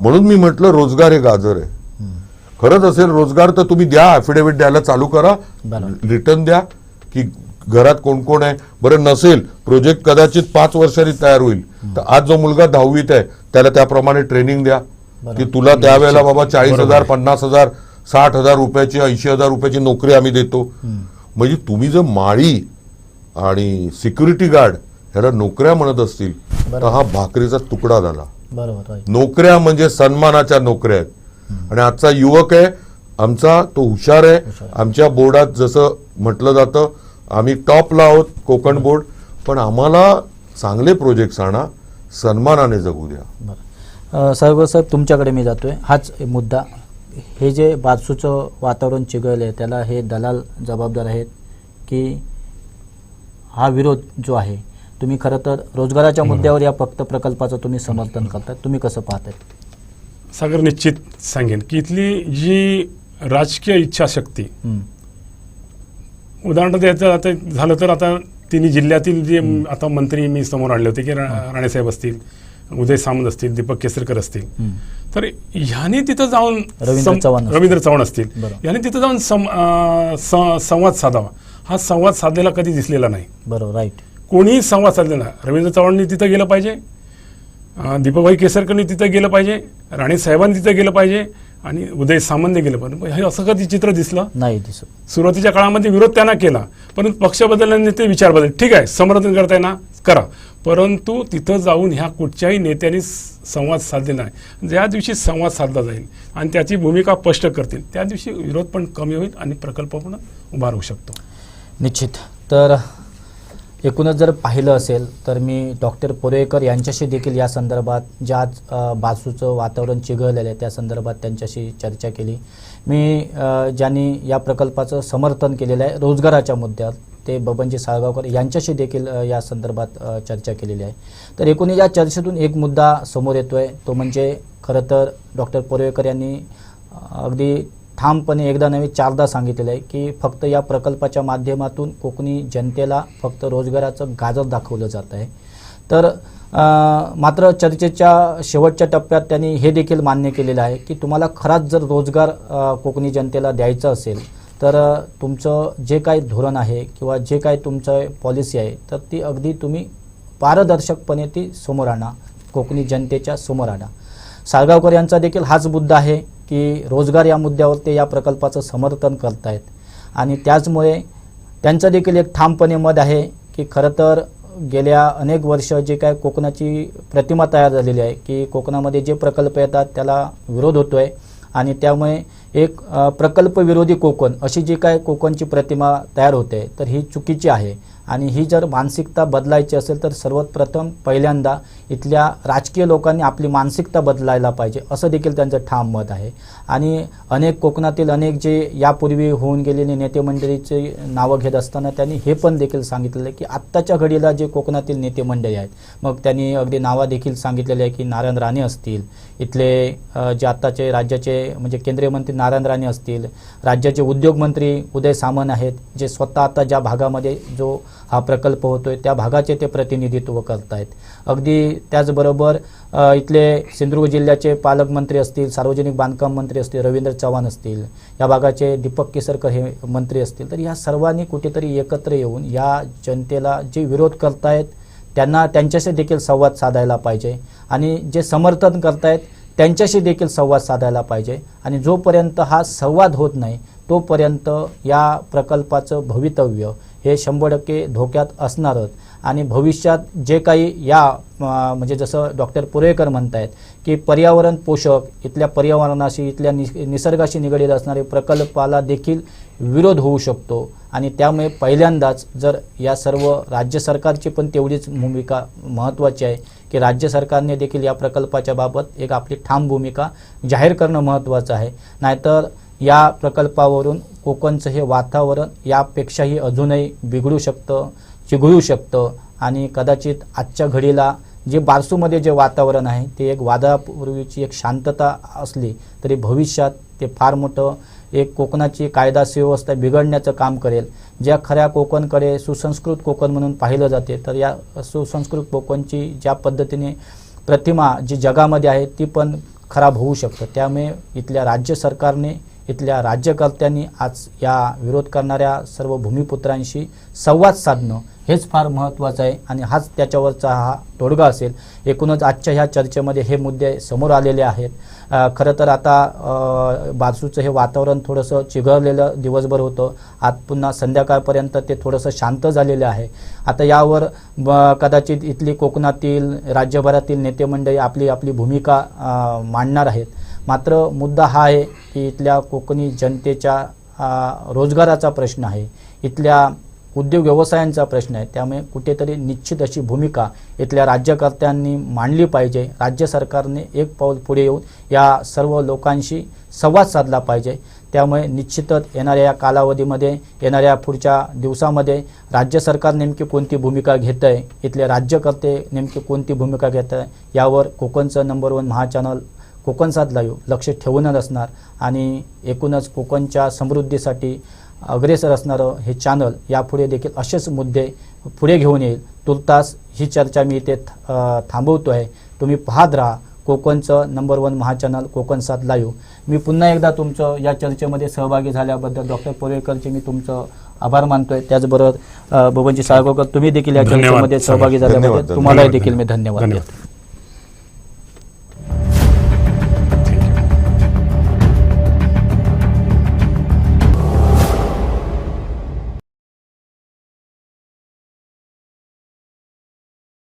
B: म्हणून मी म्हटलं रोजगार हे गाजर आहे. खरंच असेल रोजगार तर तुम्ही द्या, अफिडेव्हिट द्यायला चालू करा, रिटर्न द्या की घरात कोण कोण आहे. बरं नसेल, प्रोजेक्ट कदाचित 5 वर्षांनी तयार होईल, तर आज जो मुलगा 10वीत आहे त्याला त्याप्रमाणे ट्रेनिंग द्या की तुला त्यावेळेला बाबा 40,000, 50,000, 60,000 रुपयाची, 80,000 रुपयाची नोकरी आम्ही देतो. म्हणजे तुम्ही जर माळी आणि सिक्युरिटी गार्ड ह्याला नोकऱ्या म्हणत असतील तर हा भाकरीचा तुकडा झाला. नोकऱ्या म्हणजे सन्मानाच्या नोकऱ्या आहेत. आणि आजचा युवक आहे आमचा, तो हुशार आहे. आमच्या बोर्डात जसं म्हटलं जातं आम्ही टॉपला आहोत, कोकण बोर्ड, पण आम्हाला चांगले प्रोजेक्ट्स आणा, सन्मानाने जगू द्या.
A: साहेब तुमच्याकडे मी जातोय हाच मुद्दा. हे जे बारसूचं वातावरण चिघळले त्याला हे दलाल जबाबदार आहेत की हा विरोध जो आहे? तुम्ही खरं तर रोजगाराच्या मुद्द्यावर या फक्त प्रकल्पाचं तुम्ही समर्थन करताय, तुम्ही कसं पाहताय?
C: सागर, निश्चित सांगेन की इथली जी राजकीय इच्छाशक्ती, उदाहरण द्यायचं आता झालं तर आता तिन्ही जिल्ह्यातील जे आता मंत्री मी समोर आणले होते की राणेसाहेब असतील, उदय सामंत असतील, दीपक केसरकर असतील, तर ह्याने तिथं जाऊन रवींद्र चव्हाण असतील, ह्याने तिथं जाऊन संवाद साधावा. हा संवाद साधलेला कधी दिसलेला नाही.
A: बरोबर, राईट.
C: कोणीही संवाद साधलेला. रवींद्र चव्हाणनी तिथं गेलं पाहिजे, दीपकभाई केसरकरनी तिथं गेलं पाहिजे, राणेसाहेबांनी तिथं गेलं पाहिजे आणि उदय सामंतने गेलं पाहिजे. हे असं कधी चित्र दिसलं
A: नाही दिसत.
C: सुरुवातीच्या काळामध्ये विरोध त्यांना केला, परंतु पक्ष बदलल्याने ते विचार बदल. ठीक आहे, समर्थन करताय ना करा, परंतु तिथं जाऊन ह्या कुठच्याही नेत्यांनी संवाद साधलेला नाही. ज्या दिवशी संवाद साधला जाईल आणि त्याची भूमिका स्पष्ट करतील त्या दिवशी विरोध पण कमी होईल आणि प्रकल्प पण उभा राहू शकतो.
A: निश्चित. तर एकूणच जर पाहिलं असेल तर मी डॉक्टर पोरेकर यांच्याशी देखील या संदर्भात ज्या बारसूचं वातावरण चिघळलेलं आहे त्या संदर्भात त्यांच्याशी चर्चा केली. मी ज्यांनी या प्रकल्पाचं समर्थन केलेलं आहे रोजगाराच्या मुद्द्यावर ते बबनजी साळगावकर यांच्याशी देखील या संदर्भात चर्चा केलेली आहे. तर एकूणच या चर्चेतून एक मुद्दा समोर येतो आहे, तो म्हणजे खरं तर डॉक्टर पोरेकर यांनी अगदी ठामपणे एकदा नव्हे 4दा सांगितलेलं आहे की फक्त या प्रकल्पाच्या माध्यमातून कोकणी जनतेला फक्त रोजगाराचं गाजर दाखवलं जात आहे. तर मात्र चर्चेच्या शेवटच्या टप्प्यात त्यांनी हे देखील मान्य केलेलं आहे की तुम्हाला खराच जर रोजगार कोकणी जनतेला द्यायचा असेल तर तुमचं जे काही धोरण आहे किंवा जे काही तुमचं पॉलिसी आहे तर ती अगदी तुम्ही पारदर्शकपणे ती समोर आणा, कोकणी जनतेच्या समोर आणा. साळगावकर यांचा देखील हाच मुद्दा आहे की रोजगार या मुद्द्यावर ते या प्रकल्पाचं समर्थन करतायत आणि त्याचमुळे त्यांचं देखील एक ठामपणे मत आहे की खरं तर गेल्या अनेक वर्ष जे काय कोकणाची प्रतिमा तयार झालेली आहे की कोकणामध्ये जे प्रकल्प येतात त्याला विरोध होतो आहे आणि त्यामुळे एक प्रकल्प विरोधी कोकण अशी जी काय कोकणची प्रतिमा तयार होते तर ही चुकीची आहे आणि ही जर मानसिकता बदलायची असेल तर सर्वात प्रथम पहिल्यांदा इथल्या राजकीय लोकांनी आपली मानसिकता बदलायला पाहिजे असं देखील त्यांचं ठाम मत आहे. आणि अनेक कोकणातील अनेक जे यापूर्वी होऊन गेलेले नेते मंडळीचे नावं घेत असताना त्यांनी हे पण देखील सांगितलेलं आहे की आत्ताच्या घडीला जे कोकणातील नेते मंडळी आहेत मग त्यांनी अगदी नावं देखील सांगितलेले आहे की नारायण राणे असतील, इथले जे आत्ताचे राज्याचे म्हणजे केंद्रीय मंत्री नारायण राणे असतील, राज्याचे उद्योगमंत्री उदय सामंत आहेत जे स्वतः आता ज्या भागामध्ये जो हा प्रकल्प होतोय त्या भागाचे ते प्रतिनिधित्व करतायत. अगदी त्याचबरोबर इथले सिंधुदुर्ग जिल्ह्याचे पालकमंत्री असतील, सार्वजनिक बांधकाम मंत्री असतील, रवींद्र चव्हाण असतील, या भागाचे दीपक केसरकर हे मंत्री असतील, तर या सर्वांनी कुठेतरी एकत्र येऊन या जनतेला जे विरोध करतायत त्यांना त्यांच्याशी देखील संवाद साधायला पाहिजे आणि जे समर्थन करतायत त्यांच्याशी देखील संवाद साधायला पाहिजे. आणि जोपर्यंत हा संवाद होत नाही तोपर्यंत या प्रकल्पाचं भवितव्य हे 100% धोक्यात असणारच. आणि भविष्यात जे काही या म्हणजे जसं डॉक्टर पुरेकर म्हणतायत की पर्यावरण पोषक इथल्या पर्यावरणाशी इथल्या निसर्गाशी निगडीत असणारे प्रकल्पाला देखील विरोध होऊ शकतो आणि त्यामुळे पहिल्यांदाच जर या सर्व राज्य सरकारची पण तेवढीच भूमिका महत्त्वाची आहे की राज्य सरकारने देखील या प्रकल्पाच्या बाबत एक आपली ठाम भूमिका जाहीर करणं महत्त्वाचं आहे. नाहीतर या प्रकल्पावरून कोकणचं हे वातावरण यापेक्षाही अजूनही बिघडू शकतं, चिघळू शकतं आणि कदाचित आजच्या घडीला जे बारसूमध्ये जे वातावरण आहे ते एक वादळापूर्वीची एक शांतता असली तरी भविष्यात ते फार मोठं एक कोकणाची कायदा सुव्यवस्था बिघडण्याचं काम करेल. ज्या खऱ्या कोकणकडे सुसंस्कृत कोकण म्हणून पाहिलं जाते तर या सुसंस्कृत कोकणची ज्या पद्धतीने प्रतिमा जी जगामध्ये आहे ती पण खराब होऊ शकतं. त्यामुळे इथल्या राज्य सरकारने इथल्या राज्यकर्त्यांनी आज या विरोध करणाऱ्या सर्व भूमिपुत्रांशी संवाद साधणं हेच फार महत्त्वाचं आहे आणि हाच त्याच्यावरचा हा तोडगा असेल. एकूणच आजच्या ह्या चर्चेमध्ये हे मुद्दे समोर आलेले आहेत. खरं तर आता बारसूचं हे वातावरण थोडंसं चिघळलेलं दिवसभर होतं, आज पुन्हा संध्याकाळपर्यंत ते थोडंसं शांत झालेलं आहे. आता यावर कदाचित इथली कोकणातील राज्यभरातील नेते मंडळी आपली आपली भूमिका मांडणार आहेत. मात्र मुद्दा हा आहे की इथल्या कोकणी जनतेच्या रोजगाराचा प्रश्न आहे, इथल्या उद्योग व्यवसायांचा प्रश्न आहे. त्यामुळे कुठेतरी निश्चित अशी भूमिका इथल्या राज्यकर्त्यांनी मांडली पाहिजे. राज्य सरकारने एक पाऊल पुढे येऊन या सर्व लोकांशी संवाद साधला पाहिजे. त्यामुळे निश्चितच येणाऱ्या या कालावधीमध्ये येणाऱ्या पुढच्या दिवसामध्ये राज्य सरकार नेमकी कोणती भूमिका घेतं आहे, इथले राज्यकर्ते नेमकी कोणती भूमिका घेत आहे यावर कोकणचं नंबर 1 महाचॅनल कोकणसात लाईव्ह लक्ष ठेवूनच असणार आणि एकूणच कोकणच्या समृद्धीसाठी अग्रेसर असणारं हे चॅनल यापुढे देखील असेच मुद्दे पुढे घेऊन येईल. तुर्तास ही चर्चा मी इथे थांबवतो आहे. तुम्ही पाहत राहा कोकणचं नंबर 1 महाचॅनल कोकणसात लाईव्ह. मी पुन्हा एकदा तुमचं या चर्चेमध्ये सहभागी झाल्याबद्दल डॉक्टर पोरेकरचे मी तुमचं आभार मानतोय. त्याचबरोबर बबनजी साळगावकर तुम्ही देखील या चर्चेमध्ये सहभागी झाल्याबद्दल तुम्हालाही देखील मी धन्यवाद देतो.